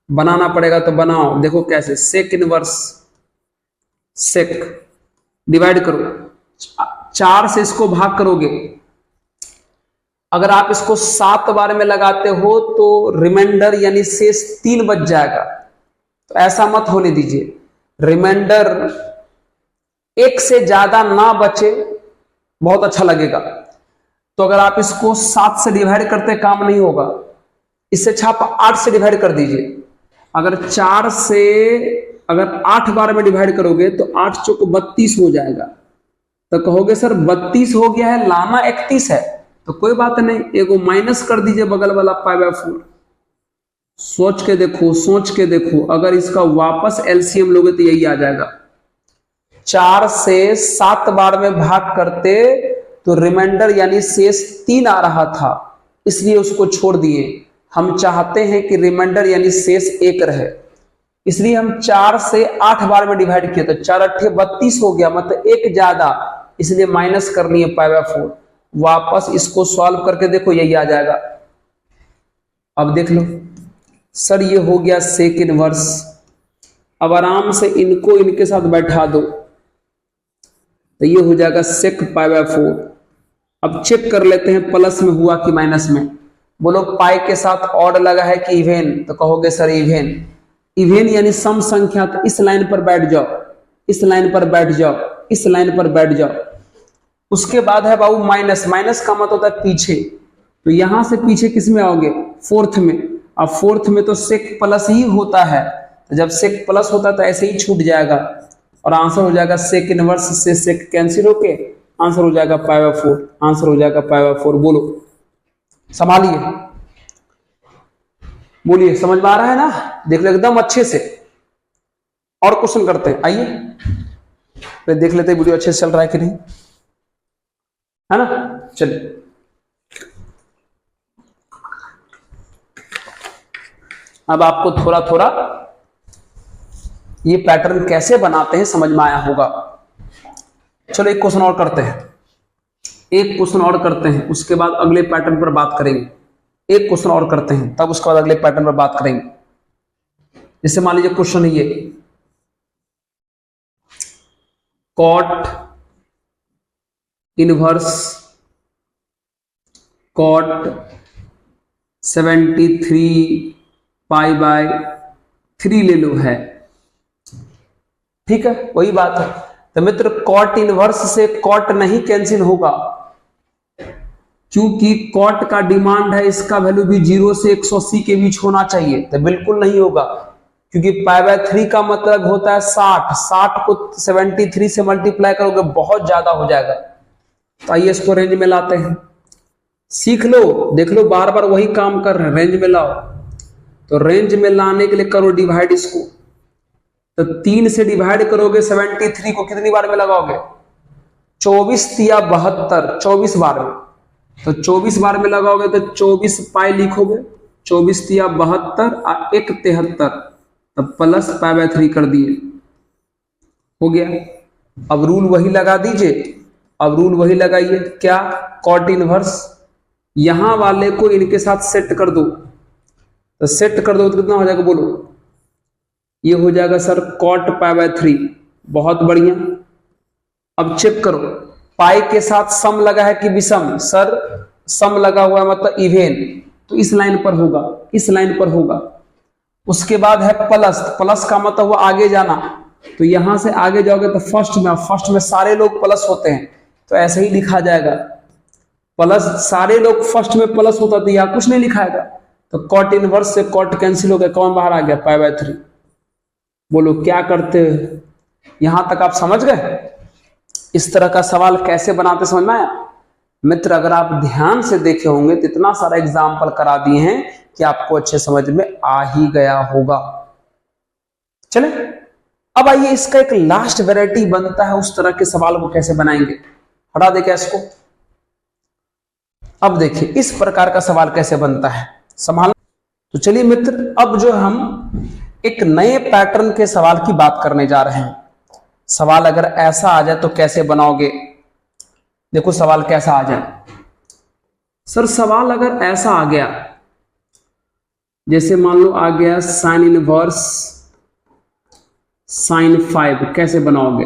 A: बनाना पड़ेगा तो बनाओ। देखो कैसे, सेक इनवर्स सेक डिवाइड करो, 4 से इसको भाग करोगे, अगर आप इसको 7 बार में लगाते हो तो रिमाइंडर यानी शेष 3 बच जाएगा। तो ऐसा मत होने दीजिए, रिमाइंडर 1 से ज्यादा ना बचे, बहुत अच्छा लगेगा। तो अगर आप इसको 7 से डिवाइड करते काम नहीं होगा, इससे अच्छा आप 8 से डिवाइड कर दीजिए। अगर 4 से अगर 8 बार में डिवाइड करोगे तो 8 चौक 32 हो जाएगा। तो कहोगे सर 32 हो गया है, लाना 31 है, तो कोई बात नहीं, एगो माइनस कर दीजिए बगल वाला π/4। सोच के देखो, सोच के देखो, अगर इसका वापस एलसीएम लोगे तो यही आ जाएगा। 4 से 7 बार में भाग करते तो रिमाइंडर यानी शेष 3 आ रहा था, इसलिए उसको छोड़ दिए। हम चाहते हैं कि रिमाइंडर यानी शेष 1 रहे, इसलिए हम 4 से 8 बार में डिवाइड किए, तो 4 8 32 हो गया, मतलब 1 ज्यादा, इसलिए माइनस करनी है π/4। वापस इसको सॉल्व करके देखो, यही आ जाएगा। अब देख लो सर, ये हो गया सेक इनवर्स। अब आराम से इनको इनके साथ बैठा दो तो ये हो जाएगा सेक π/4। अब चेक कर लेते हैं प्लस में हुआ कि माइनस में। बोलो पाई के साथ ऑड लगा है कि इवेन, तो कहोगे सर इवेन। इवेन यानी सम संख्या, तो इस लाइन पर बैठ जाओ, इस लाइन पर बैठ जाओ, इस लाइन पर बैठ जाओ। उसके बाद है बाबू माइनस। माइनस का मतलब होता है पीछे, तो यहां से पीछे किस में आओगे, फोर्थ में। अब फोर्थ में तो सेक प्लस ही होता है, तो जब सेक प्लस होता है तो ऐसे ही छूट जाएगा, और आंसर हो जाएगा सेक इनवर्स से सेक कैंसिल होके आंसर हो जाएगा π/4। आंसर हो जाएगा π/4। बोलो, संभालिए, बोलिए, समझ में आ रहा है ना? देख लो एकदम अच्छे से। और क्वेश्चन करते हैं, आइए देख लेते हैं वीडियो अच्छे से चल रहा है कि नहीं, है ना? चलिए अब आपको थोड़ा थोड़ा ये पैटर्न कैसे बनाते हैं समझ में आया होगा। चलो एक क्वेश्चन और करते हैं, एक क्वेश्चन और करते हैं, उसके बाद अगले पैटर्न पर बात करेंगे। एक क्वेश्चन और करते हैं, तब उसके बाद अगले पैटर्न पर बात करेंगे। जैसे मान लीजिए क्वेश्चन है ये, कॉट इनवर्स कॉट 73 π/3 ले लो है। ठीक है, वही बात है। तो मित्र कॉट इनवर्स से कॉट नहीं कैंसिल होगा, क्योंकि कॉट का डिमांड है इसका वैल्यू भी 0 से 180 के बीच होना चाहिए, तो बिल्कुल नहीं होगा, क्योंकि π/3 का मतलब होता है 60 को 73 से मल्टीप्लाई करोगे बहुत ज्यादा हो जाएगा। तो आइए इसको रेंज में लाते हैं, सीख लो, देख लो बार बार वही काम कर रहे हैं, रेंज में लाओ। तो रेंज में लाने के लिए करो डिवाइड इसको, तो 3 से डिवाइड करोगे 73 को, कितनी बार में लगाओगे? 24 या 72, 24 बार में। तो 24 बार में लगाओगे तो 24 पाई लिखोगे, 24 या 72 और 1 73, तब प्लस π/3 कर दिए, हो गया। अब रूल वही लगा दीजिए, अब रूल वही लगाइए, क्या? कॉट इनवर्स, यहां वाले को इनके साथ सेट कर दो, तो सेट कर दो तो कितना हो जाएगा बोलो? ये हो जाएगा सर कॉट π/3, बहुत बढ़िया। अब चेक करो, पाई के साथ सम लगा है कि विषम? सर सम लगा हुआ है मतलब इवेन, तो इस लाइन पर होगा, इस लाइन पर होगा। उसके बाद है प्लस, प्लस का मतलब हुआ आगे जाना, तो यहां से आगे जाओगे तो फर्स्ट में सारे लोग प्लस होते हैं, तो ऐसे ही लिखा जाएगा प्लस, सारे लोग फर्स्ट में प्लस होता तो यहां कुछ नहीं लिखाएगा। तो कॉट इनवर्स से कॉट कैंसिल हो गया, कौन बाहर आ गया? π/3। बोलो क्या करते हैं? यहां तक आप समझ गए? इस तरह का सवाल कैसे बनाते समझ में आया? मित्र अगर आप ध्यान से देखे होंगे तो इतना सारा एग्जाम्पल करा दिए हैं कि आपको अच्छे समझ में आ ही गया होगा। चले अब आइए, इसका एक लास्ट वैरायटी बनता है, उस तरह के सवाल को कैसे बनाएंगे। हटा दे क्या इसको। अब देखिए इस प्रकार का सवाल कैसे बनता है, संभाल। तो चलिए मित्र, अब जो हम एक नए पैटर्न के सवाल की बात करने जा रहे हैं। सवाल अगर ऐसा आ जाए तो कैसे बनाओगे? देखो सवाल कैसा आ जाए। सर सवाल अगर ऐसा आ गया, जैसे मान लो आ गया साइन इनवर्स sin 5, कैसे बनाओगे?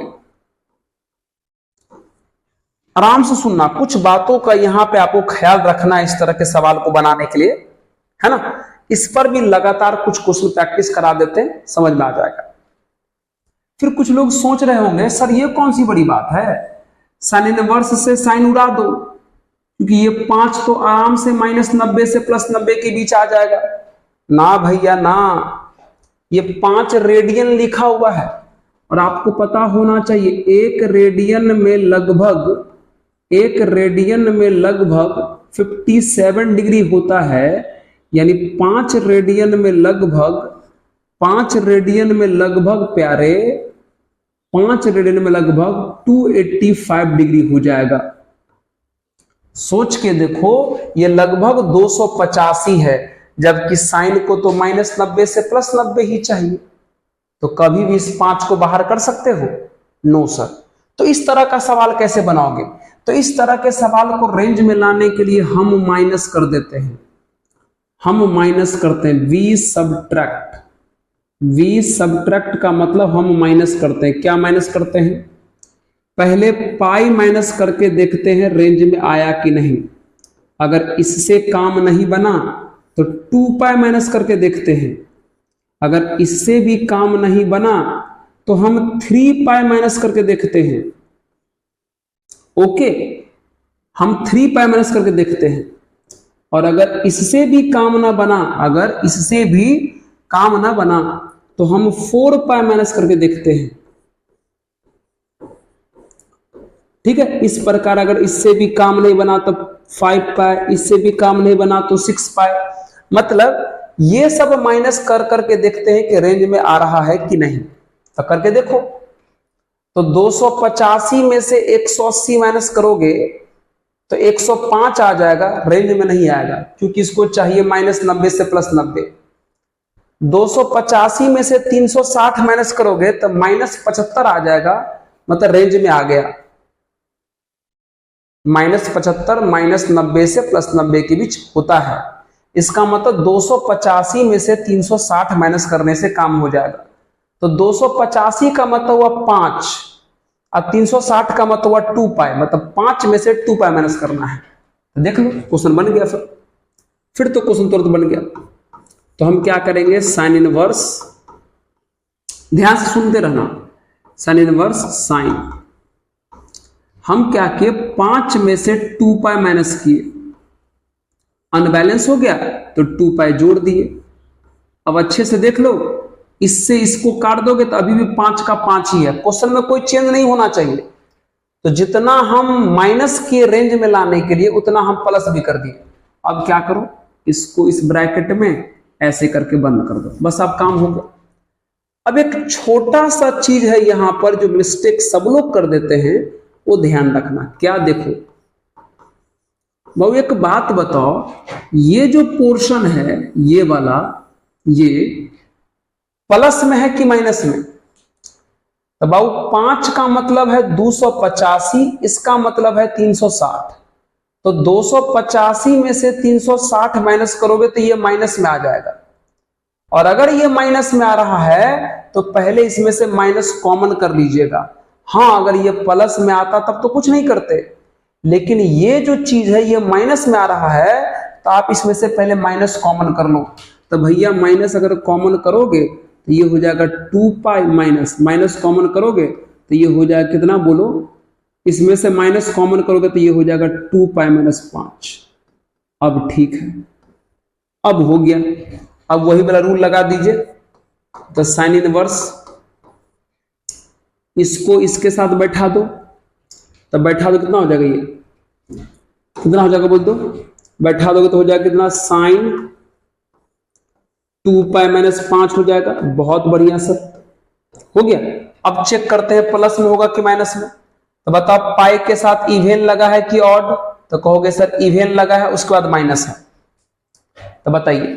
A: आराम से सुनना, कुछ बातों का यहां पे आपको ख्याल रखना है इस तरह के सवाल को बनाने के लिए, है ना। इस पर भी लगातार कुछ क्वेश्चन प्रैक्टिस करा देते हैं, समझ में आ जाएगा। फिर कुछ लोग सोच रहे होंगे सर ये कौन सी बड़ी बात है, साइन इनवर्स से साइन उड़ा दो, क्योंकि ये 5 तो आराम से -90 से +90 के बीच आ जाएगा। ना भैया ना, ये 5 रेडियन लिखा हुआ है, और आपको पता होना चाहिए एक रेडियन में लगभग 57 डिग्री होता है, यानी 5 रेडियन में लगभग प्यारे 5 रेडियन में लगभग 285 डिग्री हो जाएगा। सोच के देखो, ये लगभग 285 है, जबकि साइन को तो -90 से +90 ही चाहिए। तो कभी भी इस 5 को बाहर कर सकते हो? No sir. तो इस तरह का सवाल कैसे बनाओगे? तो इस तरह के सवाल को रेंज में लाने के लिए हम माइनस कर देते हैं, v सबट्रैक्ट का मतलब हम माइनस करते हैं। क्या माइनस करते हैं? पहले पाई माइनस करके देखते हैं रेंज में आया कि नहीं। अगर इससे काम नहीं बना तो 2π माइनस करके देखते हैं। अगर इससे भी काम नहीं बना तो हम 3π माइनस करके देखते हैं। ओके, हम 3π माइनस करके देखते हैं। और अगर इससे भी काम ना बना, तो हम 4π माइनस करके देखते हैं। ठीक है, इस प्रकार अगर इससे भी काम नहीं बना तो 5π, इससे भी काम नहीं बना तो 6π। मतलब ये सब माइनस कर करके देखते हैं कि रेंज में आ रहा है कि नहीं। तो करके देखो, तो 285 में से 180 माइनस करोगे तो 105 आ जाएगा, रेंज में नहीं आएगा, क्योंकि इसको चाहिए -90 से +90। 285 में से 360 माइनस करोगे तो -75 आ जाएगा, मतलब रेंज में आ गया। -75 -90 से +90 के बीच होता है। इसका मतलब 285 में से 360 माइनस करने से काम हो जाएगा। तो 285 का मतलब हुआ 5 और 360 का मतलब हुआ 2π, मतलब 5 में से 2π माइनस करना है। तो देख लो क्वेश्चन बन गया, फिर तो क्वेश्चन तुरंत बन गया। तो हम क्या करेंगे, साइन इनवर्स, ध्यान से सुनते रहना, साइन इनवर्स साइन, हम क्या किए 5 में से 2 पाई माइनस किए, अनबैलेंस हो गया तो 2 पाई जोड़ दिए। अब अच्छे से देख लो, इससे इसको काट दोगे तो अभी भी 5 का 5 ही है, क्वेश्चन में कोई चेंज नहीं होना चाहिए। तो जितना हम माइनस के रेंज में लाने के लिए उतना हम प्लस भी कर दिए। अब क्या करो, इसको इस ब्रैकेट में ऐसे करके बंद कर दो, बस अब काम हो गया। अब एक छोटा सा चीज है यहां पर जो मिस्टेक सब लोग कर देते हैं, वो ध्यान रखना। क्या देखो बहु, एक बात बताओ, ये जो पोर्शन है ये वाला, ये प्लस में है कि माइनस में? तो बाबू 5 का मतलब है 285, इसका मतलब है 360। तो 285 में से 360 माइनस करोगे तो ये माइनस में आ जाएगा। और अगर ये माइनस में आ रहा है तो पहले इसमें से माइनस कॉमन कर लीजिएगा। हाँ, अगर ये प्लस में आता तब तो कुछ नहीं करते, लेकिन ये जो चीज है ये माइनस में आ रहा है तो आप इसमें से पहले माइनस कॉमन कर लो। तो भैया माइनस अगर कॉमन करोगे तो ये हो जाएगा 2 पाई माइनस, माइनस कॉमन करोगे तो ये हो जाएगा कितना बोलो, इसमें से माइनस कॉमन करोगे तो ये हो जाएगा 2 पाई माइनस 5। अब ठीक है, अब हो गया। अब वही वाला रूल लगा दीजिए, तो साइन इनवर्स इसको इसके साथ बैठा दो, तो बैठा दो कितना हो जाएगा, ये कितना हो जाएगा बोल दो, बैठा दोगे तो हो जाएगा कितना, साइन 2 पाई माइनस 5 हो जाएगा। बहुत बढ़िया सर, हो गया। अब चेक करते हैं प्लस में होगा कि माइनस में। तो बताओ पाई के साथ इवेन लगा है कि ऑड? तो कहोगे सर इवेन लगा है, उसके बाद माइनस है। तो बताइए,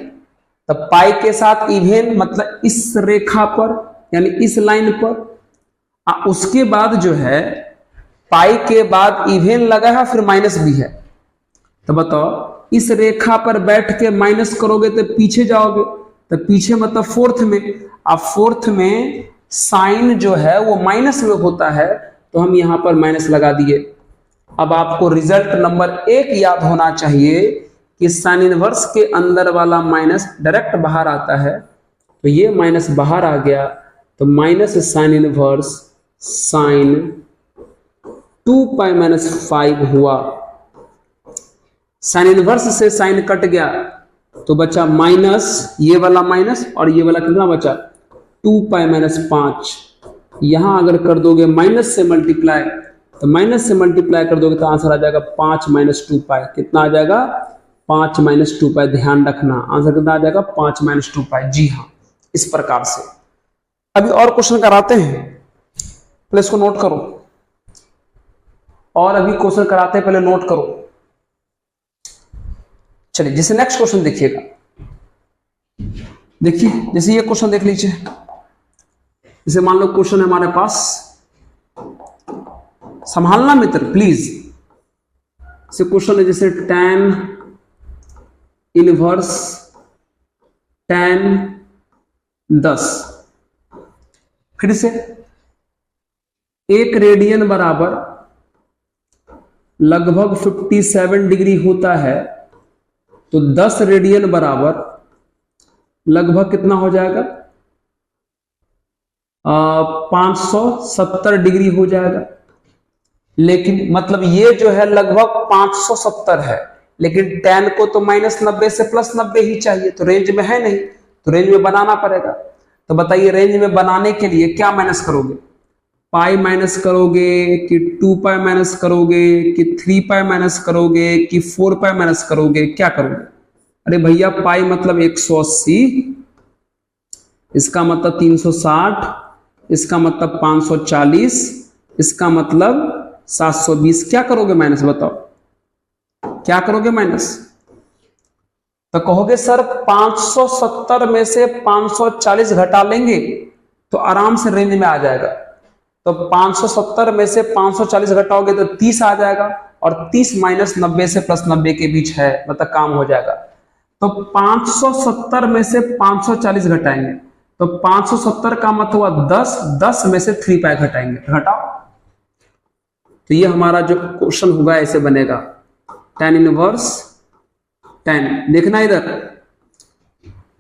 A: तो पाई के साथ इवेन मतलब इस रेखा पर, यानी इस लाइन पर, उसके बाद जो है पाई के बाद इवेन लगा है फिर माइनस भी है। तो बताओ इस रेखा पर बैठ के माइनस करोगे तो पीछे जाओगे, तो पीछे मतलब फोर्थ में। अब फोर्थ में साइन जो है वो माइनस में होता है, तो हम यहां पर माइनस लगा दिए। अब आपको रिजल्ट नंबर 1 याद होना चाहिए कि साइन इनवर्स के अंदर वाला माइनस डायरेक्ट बाहर आता है, तो ये माइनस बाहर आ गया, तो minus sine inverse sine 2 pi minus 5 हुआ। साइन इनवर्स से साइन कट गया तो बचा माइनस, ये वाला माइनस, और ये वाला कितना बचा, 2 पाई माइनस 5। यहां अगर कर दोगे माइनस से मल्टीप्लाई, तो माइनस से मल्टीप्लाई कर दोगे तो आंसर आ जाएगा 5 माइनस 2 पाई। कितना आ जाएगा, 5 माइनस 2 पाई। ध्यान रखना आंसर कितना आ जाएगा, 5 माइनस 2 पाई। जी हाँ, इस प्रकार से। अभी और क्वेश्चन कराते हैं, पहले इसको नोट करो, और अभी क्वेश्चन कराते हैं, पहले नोट करो। चलिए जैसे नेक्स्ट क्वेश्चन देखिएगा, देखिए जैसे ये क्वेश्चन देख लीजिए। जैसे मान लो क्वेश्चन है हमारे पास, संभालना मित्र प्लीज। जैसे क्वेश्चन है जैसे tan इनवर्स tan 10, फिर से 1 रेडियन बराबर लगभग 57 डिग्री होता है, तो 10 रेडियन बराबर लगभग कितना हो जाएगा, 570 डिग्री हो जाएगा। लेकिन मतलब ये जो है लगभग 570 है, लेकिन tan को तो -90 से +90 ही चाहिए, तो रेंज में है नहीं, तो रेंज में बनाना पड़ेगा। तो बताइए रेंज में बनाने के लिए क्या माइनस करोगे, पाई माइनस करोगे कि 2 पाई माइनस करोगे कि 3 पाई माइनस करोगे कि 4 पाई माइनस करोगे, क्या करोगे? अरे भैया पाई मतलब 180, इसका मतलब 360, इसका मतलब 540, इसका मतलब 720। क्या करोगे माइनस, बताओ क्या करोगे माइनस? तो कहोगे सर 570 में से 540 घटा लेंगे तो आराम से रेंज में आ जाएगा। तो 570 में से 540 घटाओगे तो 30 आ जाएगा, और 30 माइनस 90 से +90 के बीच है, मतलब काम हो जाएगा। तो 570 में से 540 घटाएंगे, तो 570 का मतलब हुआ 10, 10 में से 3 पाई घटाएंगे, घटाओ। तो ये हमारा जो क्वेश्चन होगा ऐसे बनेगा, tan इनवर्स 10, देखना इधर,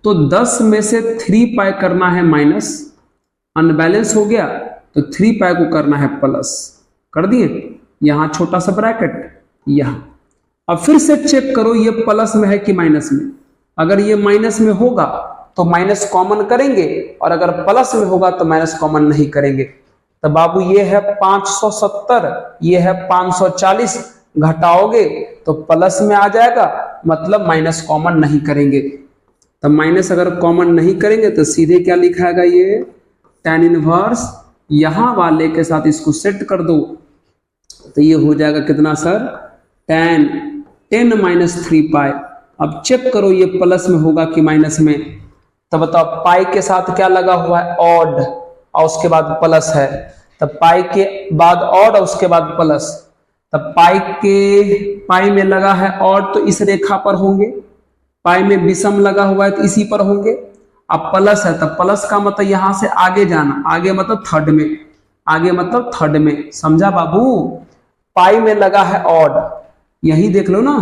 A: तो 10 में से 3 पाई करना है माइनस, अनबैलेंस हो गया तो 3 पाई को करना है प्लस, कर दिए, यहां छोटा सा ब्रैकेट यहां। अब फिर से चेक करो ये प्लस में है कि माइनस में, अगर ये माइनस में होगा तो माइनस कॉमन करेंगे, और अगर प्लस में होगा तो माइनस कॉमन नहीं करेंगे। तो बाबू ये है 570, ये है 540, घटाओगे तो प्लस में आ जाएगा, मतलब माइनस कॉमन नहीं करेंगे। तो माइनस अगर कॉमन नहीं करेंगे तो सीधे क्या लिखाएगा, ये tan इनवर्स, यहां वाले के साथ इसको सेट कर दो, तो ये हो जाएगा कितना सर, tan 10 माइनस 3 पाई। अब चेक करो ये प्लस में होगा कि माइनस में, तो बताओ पाई के साथ क्या लगा हुआ है, ऑड, और उसके बाद प्लस है, तब पाई के बाद ऑड और उसके बाद प्लस, तब पाई में लगा है ऑड तो इस रेखा पर होंगे, पाई में विषम लगा हुआ है तो इसी पर होंगे। अब प्लस है तब प्लस का मतलब यहां से आगे जाना, आगे मतलब थर्ड में, आगे मतलब थर्ड में, समझा बाबू। पाई में लगा है ऑड, यही देख लो ना,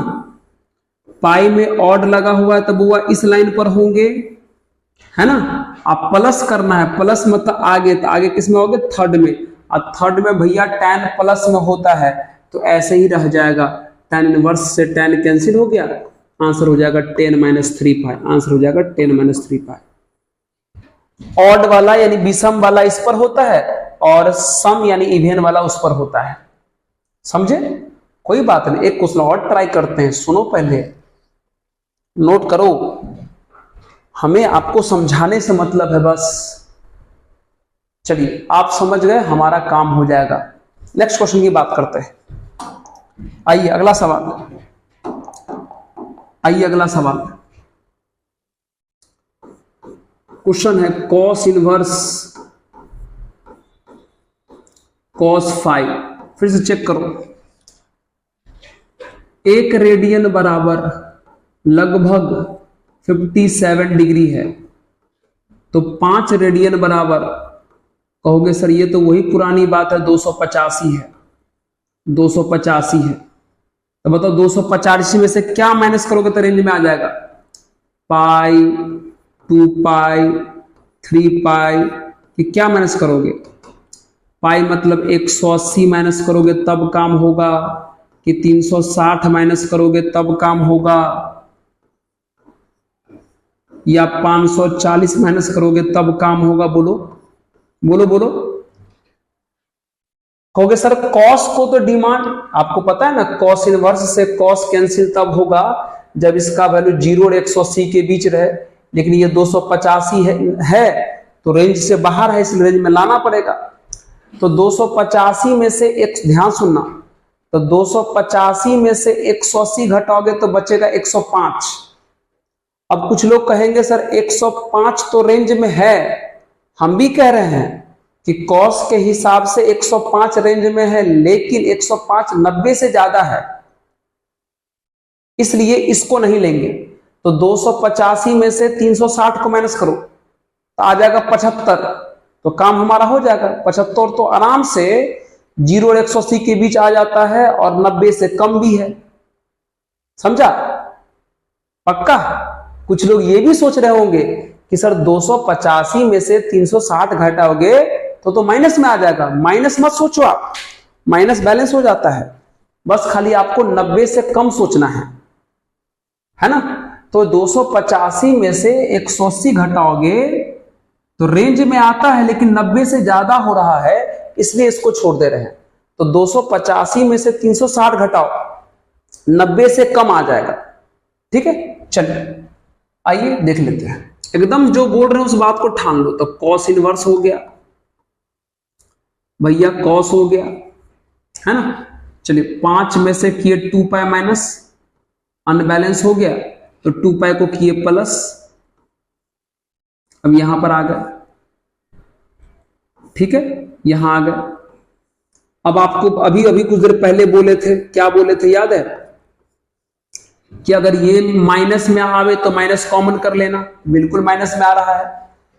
A: पाई में ऑड लगा हुआ है तब वो इस लाइन पर होंगे, है ना। अब प्लस करना है, प्लस मतलब आगे, तो आगे किस में होगे, थर्ड में, और थर्ड में भैया tan प्लस में होता है तो ऐसे ही रह जाएगा, tan इनवर्स से tan कैंसिल हो गया, आंसर हो जाएगा 10 माइनस 3 पाई, आंसर हो जाएगा 10 माइनस 3 पाई। ऑड वाला यानी विषम वाला इस पर होता है, और सम यानी इवेन वाला उस पर होता है, समझे। कोई बात नहीं, एक क्वेश्चन और ट्राई करते हैं, सुनो पहले, नोट करो, हमें आपको समझाने से मतलब है बस। चलिए आप समझ गए, हमारा काम हो जाएगा। नेक्स्ट क्वेश्चन की बात करते हैं, आइए अगला सवाल, आइए अगला सवाल। क्वेश्चन है cos इनवर्स cos 5, फिर से चेक करो, 1 रेडियन बराबर लगभग 57 डिग्री है, तो 5 रेडियन बराबर, कहोगे सर ये तो वही पुरानी बात है, 285 है, 285 है, तो बताओ 285 में से क्या माइनस करोगे तो रेंज में आ जाएगा, पाई, 2 पाई, 3 पाई, कि क्या माइनस करोगे, पाई मतलब 180 माइनस करोगे तब काम होगा, कि 360 माइनस करोगे तब काम होगा, या 540 माइनस करोगे तब काम होगा, बोलो बोलो बोलो। कहोगे सर कॉस को तो डिमांड आपको पता है ना, कॉस इनवर्स से कॉस कैंसिल तब होगा जब इसका वैल्यू 0 और 180 के बीच रहे, लेकिन ये 285 है तो रेंज से बाहर है, इस रेंज में लाना पड़ेगा। तो 285 में से एक, ध्यान सुनना, तो 285 में से 180 घटाओगे तो बचेगा 105। अब कुछ लोग कहेंगे सर 105 तो रेंज में है, हम भी कह रहे हैं कि कॉस के हिसाब से 105 रेंज में है, लेकिन 105 90 से ज्यादा है, इसलिए इसको नहीं लेंगे। तो 285 में से 360 को माइनस करो तो आ जाएगा 75, तो काम हमारा हो जाएगा। 75 तो आराम से 0 और 180 के बीच आ जाता है, और 90 से कम भी है, समझा, पक्का। कुछ लोग ये भी सोच रहे होंगे कि सर 285 में से 360 घटाओगे तो माइनस में आ जाएगा, माइनस मत सोचो आप, माइनस बैलेंस हो जाता है, बस खाली आपको 90 से कम सोचना है ना। तो 285 में से 180 घटाओगे तो रेंज में आता है, लेकिन 90 से ज्यादा हो रहा है, इसलिए इसको छोड़ दे रहे हैं। तो 285 में से 360 घटाओ, 90 से कम आ जाएगा, ठीक है। चलिए आइए देख लेते हैं, एकदम जो बोल रहे हैं उस बात को ठान लो। तो कॉस इनवर्स हो गया भैया, कॉस हो गया, है ना। चलिए 5 में से किए 2 पाई माइनस, अनबैलेंस हो गया तो 2 पाई को किए प्लस, अब यहां पर आ गए, ठीक है, यहां आ गए। अब आपको अभी अभी कुछ देर पहले बोले थे, क्या बोले थे याद है, कि अगर ये माइनस में आवे तो माइनस कॉमन कर लेना, बिल्कुल माइनस में आ रहा है,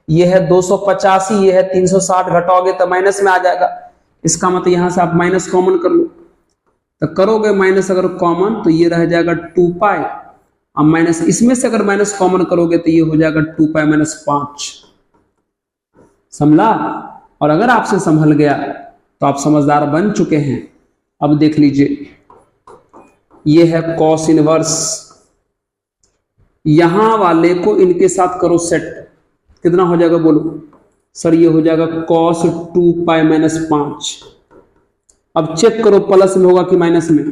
A: ये है 285, ये है 360, घटाओगे तो माइनस में आ जाएगा, इसका मतलब यहां से आप माइनस कॉमन कर लो। तो करोगे माइनस अगर कॉमन तो ये रह जाएगा 2 पाई, अब माइनस इसमें से अगर माइनस कॉमन करोगे तो ये हो जाएगा 2 पाई माइनस 5। समझा? और अगर आपसे संभल गया तो आप समझदार बन चुके हैं। अब देख लीजिए, ये है कॉस इनवर्स, यहां वाले को इनके साथ करो सेट, कितना हो जाएगा बोलो? सर ये हो जाएगा कॉस 2 पाई माइनस 5। अब चेक करो प्लस में होगा कि माइनस में,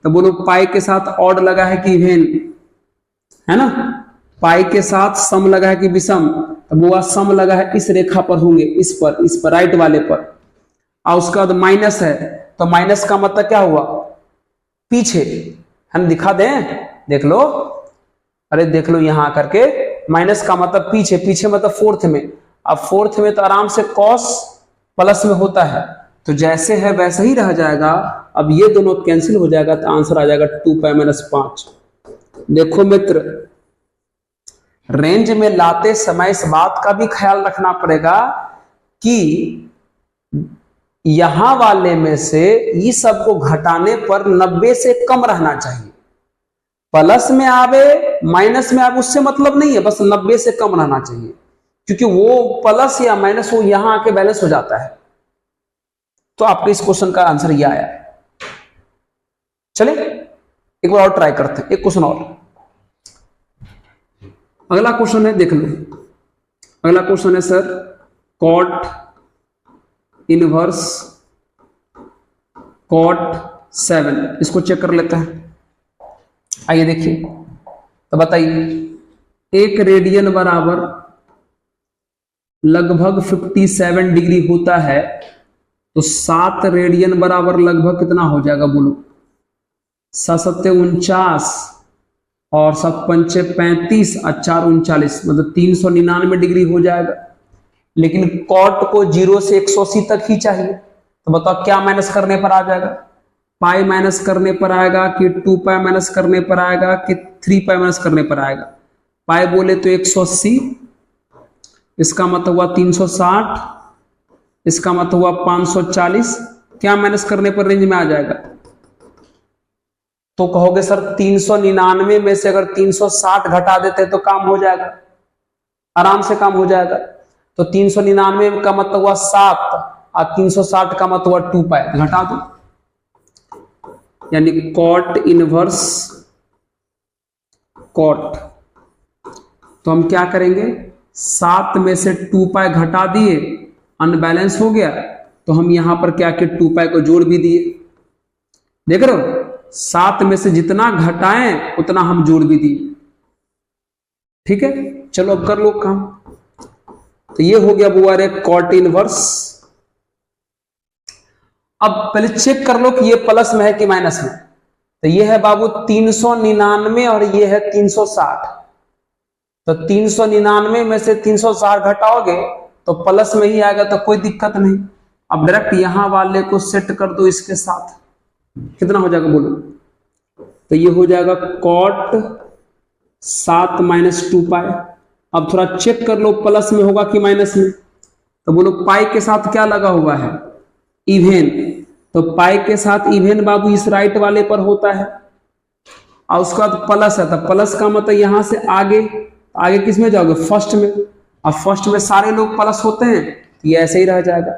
A: तो बोलो पाई के साथ ऑड लगा है कि इवेन, है ना? पाई के साथ सम लगा है कि विषम, तो वो सम लगा है इस रेखा पर होंगे, इस पर राइट वाले पर। और उसके बाद माइनस है, तो माइनस का मतलब क्या हुआ? पीछे, हम दिखा दें, देख लो, अरे देख लो यहां आकर के, माइनस का मतलब पीछे, पीछे मतलब फोर्थ में। अब फोर्थ में तो आराम से कॉस प्लस में होता है, तो जैसे है वैसे ही रह जाएगा। अब ये दोनों कैंसिल हो जाएगा तो आंसर आ जाएगा 2 पाई माइनस 5। देखो मित्र, रेंज में लाते समय इस बात का भी ख्याल रखना पड़ेगा कि यहां वाले में से इस सब को घटाने पर 90 से कम रहना चाहिए। प्लस में आवे माइनस में आवे उससे मतलब नहीं है, बस 90 से कम रहना चाहिए, क्योंकि वो प्लस या माइनस वो यहां आके बैलेंस हो जाता है। तो आपके इस क्वेश्चन का आंसर ये आया। चले एक बार और ट्राई करते हैं, एक क्वेश्चन और। अगला क्वेश्चन है, देख लो, अगला क्वेश्चन है सर कॉट इनवर्स कॉट 7, इसको चेक कर लेते हैं। आइए देखिए, तो बताइए, 1 रेडियन बराबर लगभग 57 डिग्री होता है, तो 7 रेडियन बराबर लगभग कितना हो जाएगा बोलो? 7 49 और 7 5 35 और 4 39, मतलब 399 डिग्री हो जाएगा। लेकिन कॉट को 0 से 180 तक ही चाहिए, तो बताओ क्या माइनस करने पर आ जाएगा? पाई माइनस करने पर आएगा कि 2 पाई माइनस करने पर आएगा कि 3 पाई माइनस करने पर आएगा? पाई बोले तो 180, इसका मतलब हुआ 360, इसका मतलब हुआ 540, क्या माइनस करने पर रेंज में आ जाएगा? तो कहोगे सर 399 में से अगर 360 घटा देते तो काम हो जाएगा, आराम से काम हो जाएगा। तो 399 का मतलब हुआ 7 और 360 का मतलब हुआ 2 पाई, घटा दो, यानी कॉट इनवर्स कॉट। तो हम क्या करेंगे, 7 में से 2 पाई घटा दिए, अनबैलेंस हो गया, तो हम यहां पर क्या किए, 2 पाई को जोड़ भी दिए। देख रहे हो, 7 में से जितना घटाएं उतना हम जोड़ भी दिए। ठीक है, चलो अब कर लो काम। तो ये हो गया बुआ रे कॉट इनवर्स। अब पहले चेक कर लो कि ये प्लस में है कि माइनस में। तो ये है बाबू 399 और ये है 360। तो 399 में से 360 घटाओगे तो प्लस में ही आएगा, तो कोई दिक्कत नहीं। अब डायरेक्ट यहां वाले को सेट कर दो इसके साथ, कितना हो जाएगा बोलो? तो ये हो जाएगा कॉट 7 माइनस 2 पाई। अब थोड़ा चेक कर लो प्लस में होगा कि माइनस में। तो बोलो पाई के साथ क्या लगा हुआ है? इवेन। तो पाई के साथ इवेन बाबू इस राइट वाले पर होता है, और उसके बाद प्लस है, तो प्लस का मतलब यहां से आगे, आगे किस में जाओगे? फर्स्ट में। अब फर्स्ट में सारे लोग प्लस होते हैं, तो ये ऐसे ही रह जाएगा।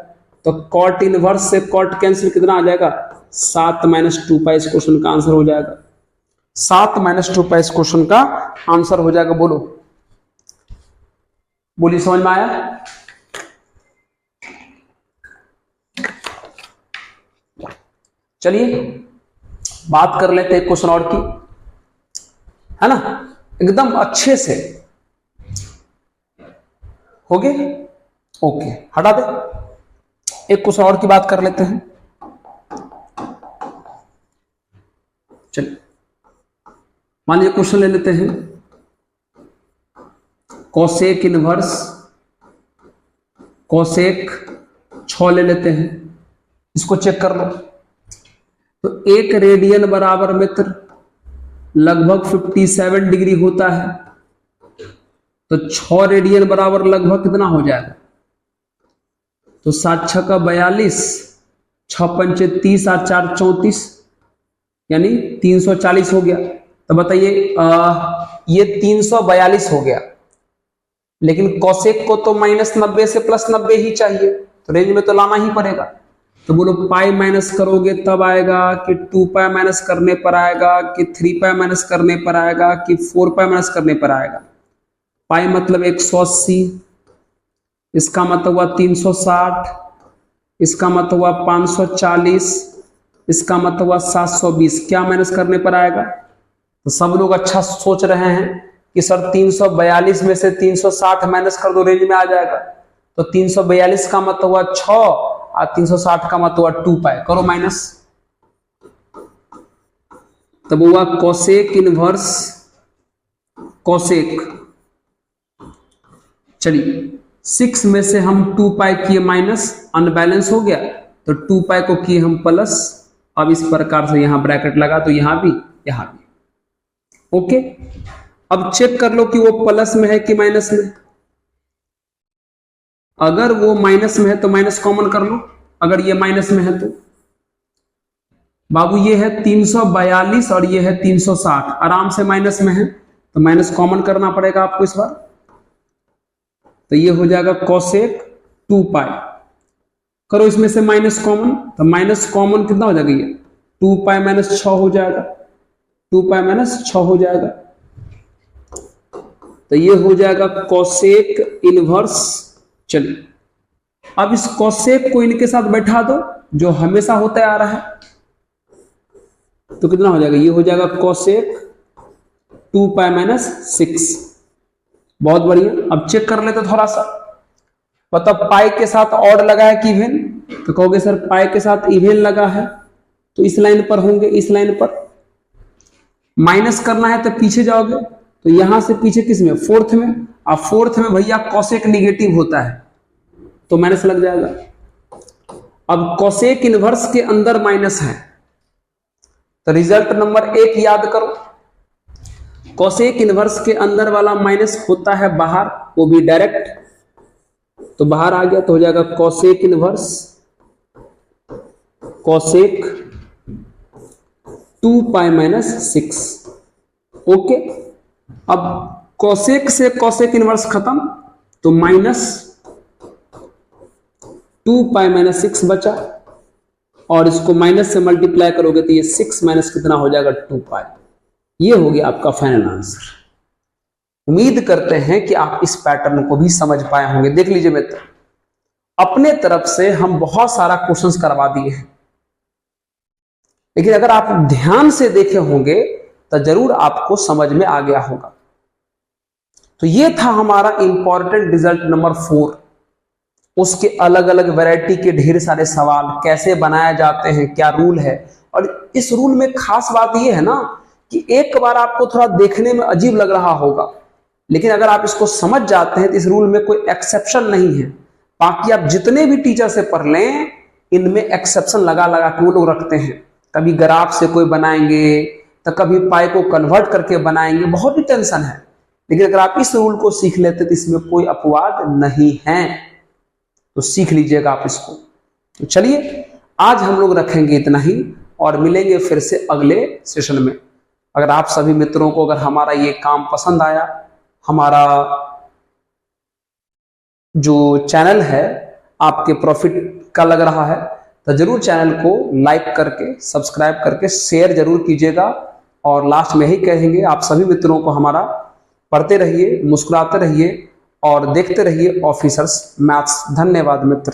A: तो कॉट इनवर्स से कॉट कैंसिल, कितना आ जाएगा? 7 माइनस 2 पाई इस क्वेश्चन का आंसर हो जाएगा। 7 माइनस 2 पाई इस क्वेश्चन का आंसर हो जाएगा। बोलो, बोलिए, समझ में आया? चलिए बात कर लेते हैं क्वेश्चन और की, है ना, एकदम अच्छे से। हो गए? ओके, हटा दे। एक क्वेश्चन और की बात कर लेते हैं। चलिए मान लीजिए क्वेश्चन ले लेते हैं, कोसेक इनवर्स कोसेक 6 ले लेते हैं, इसको चेक कर लो। तो 1 रेडियन बराबर मित्र लगभग 57 डिग्री होता है, तो 6 रेडियन बराबर लगभग कितना हो जाएगा? तो 7 6 का 42, 6 5 30 और 4 34, यानी 340 हो गया। तो बताइए ये 342 हो गया, लेकिन कौसेक को तो -90 से +90 ही चाहिए, तो रेंज में तो लाना ही पड़ेगा। तो बोलो पाई माइनस करोगे तब आएगा कि 2 पाई माइनस करने पर आएगा कि 3 पाई माइनस करने पर आएगा कि 4 पाई माइनस करने पर आएगा। पाई मतलब 180, इसका मतलब हुआ 360, इसका मतलब हुआ 540, इसका मतलब हुआ 720। क्या माइनस करने पर आएगा? तो सब लोग अच्छा सोच रहे हैं कि सर 342 में से 360 माइनस कर दो, रेंज में आ जाएगा। तो 342 का मतलब हुआ 6 और 360 का मतलब हुआ 2 पाई। करो माइनस, तब हुआ कोसेक इनवर्स कोसेक। चलिए 6 में से हम 2 पाई किए माइनस, अनबैलेंस हो गया, तो 2 पाई को किए हम प्लस। अब इस प्रकार से यहां ब्रैकेट लगा, तो यहां भी यहां भी। ओके, अब चेक कर लो कि वो प्लस में है कि माइनस में। अगर वो माइनस में है तो माइनस कॉमन कर लो, अगर ये माइनस में है तो। बाबू ये है 342 और ये है 360, आराम से माइनस में है, तो माइनस कॉमन करना पड़ेगा आपको इस बार। तो ये हो जाएगा कोसेक 2 पाई। करो इसमें से माइनस कॉमन, तो माइनस कॉमन कितना हो जाएगा? ये 2 पाई माइनस 6 हो जाएगा, 2 पाई माइनस 6 हो जाएगा। तो ये हो जाएगा कोसेक इनवर्स। चलिए अब इस कोसेक को इनके साथ बैठा दो, जो हमेशा होता आ रहा है, तो कितना हो जाएगा? ये हो जाएगा कोसेक 2 पाई माइनस 6। बहुत बढ़िया। अब चेक कर लेते थोड़ा सा, मतलब पाई के साथ ऑड लगा है कि इवेन? तो कहोगे सर पाई के साथ इवेन लगा है, तो इस लाइन पर होंगे, इस लाइन पर। माइनस करना है तो पीछे जाओगे, तो यहां से पीछे किस में? फोर्थ में। अब फोर्थ में भैया कोसेक निगेटिव होता है, तो माइनस लग जाएगा। अब कोसेक इनवर्स के अंदर माइनस है, तो रिजल्ट नंबर 1 याद करो। कोसेक इनवर्स के अंदर वाला माइनस होता है बाहर, वो भी डायरेक्ट, तो बाहर आ गया, तो हो जाएगा cosec inverse cosec 2 pi minus 6। Okay, अब कोसेक से कोसेक इनवर्स खत्म, तो माइनस 2 पाई माइनस 6 बचा, और इसको माइनस से मल्टीप्लाई करोगे तो ये 6 माइनस कितना हो जाएगा? 2 पाई। ये हो गया आपका फाइनल आंसर। उम्मीद करते हैं कि आप इस पैटर्न को भी समझ पाए होंगे। देख लीजिए मित्र, अपने तरफ से हम बहुत सारा क्वेश्चंस करवा दिए हैं, लेकिन अगर आप ध्यान से देखे होंगे तो जरूर आपको समझ में आ गया होगा। तो ये था हमारा इंपॉर्टेंट रिजल्ट नंबर 4। उसके अलग अलग वैरायटी के ढेर सारे सवाल कैसे बनाए जाते हैं, क्या रूल है। और इस रूल में खास बात यह है ना कि एक बार आपको थोड़ा देखने में अजीब लग रहा होगा, लेकिन अगर आप इसको समझ जाते हैं तो इस रूल में कोई एक्सेप्शन नहीं है। बाकी आप जितने भी टीचर से पढ़ लें, इनमें एक्सेप्शन लगा लगा के वो लोग रखते हैं। कभी ग्राफ से कोई बनाएंगे, तो कभी पाई को कन्वर्ट करके बनाएंगे, बहुत ही टेंशन है। लेकिन अगर आप इस रूल को सीख लेते तो इसमें कोई अपवाद नहीं है, तो सीख लीजिएगा आप इसको। तो चलिए आज हम लोग रखेंगे इतना ही, और मिलेंगे फिर से अगले सेशन में। अगर आप सभी मित्रों को अगर हमारा ये काम पसंद आया, हमारा जो चैनल है आपके प्रॉफिट का लग रहा है, तो जरूर चैनल को लाइक करके, सब्सक्राइब करके शेयर जरूर कीजिएगा। और लास्ट में ही कहेंगे, आप सभी मित्रों को हमारा पढ़ते रहिए, मुस्कुराते रहिए और देखते रहिए ऑफिसर्स मैथ्स। धन्यवाद मित्र।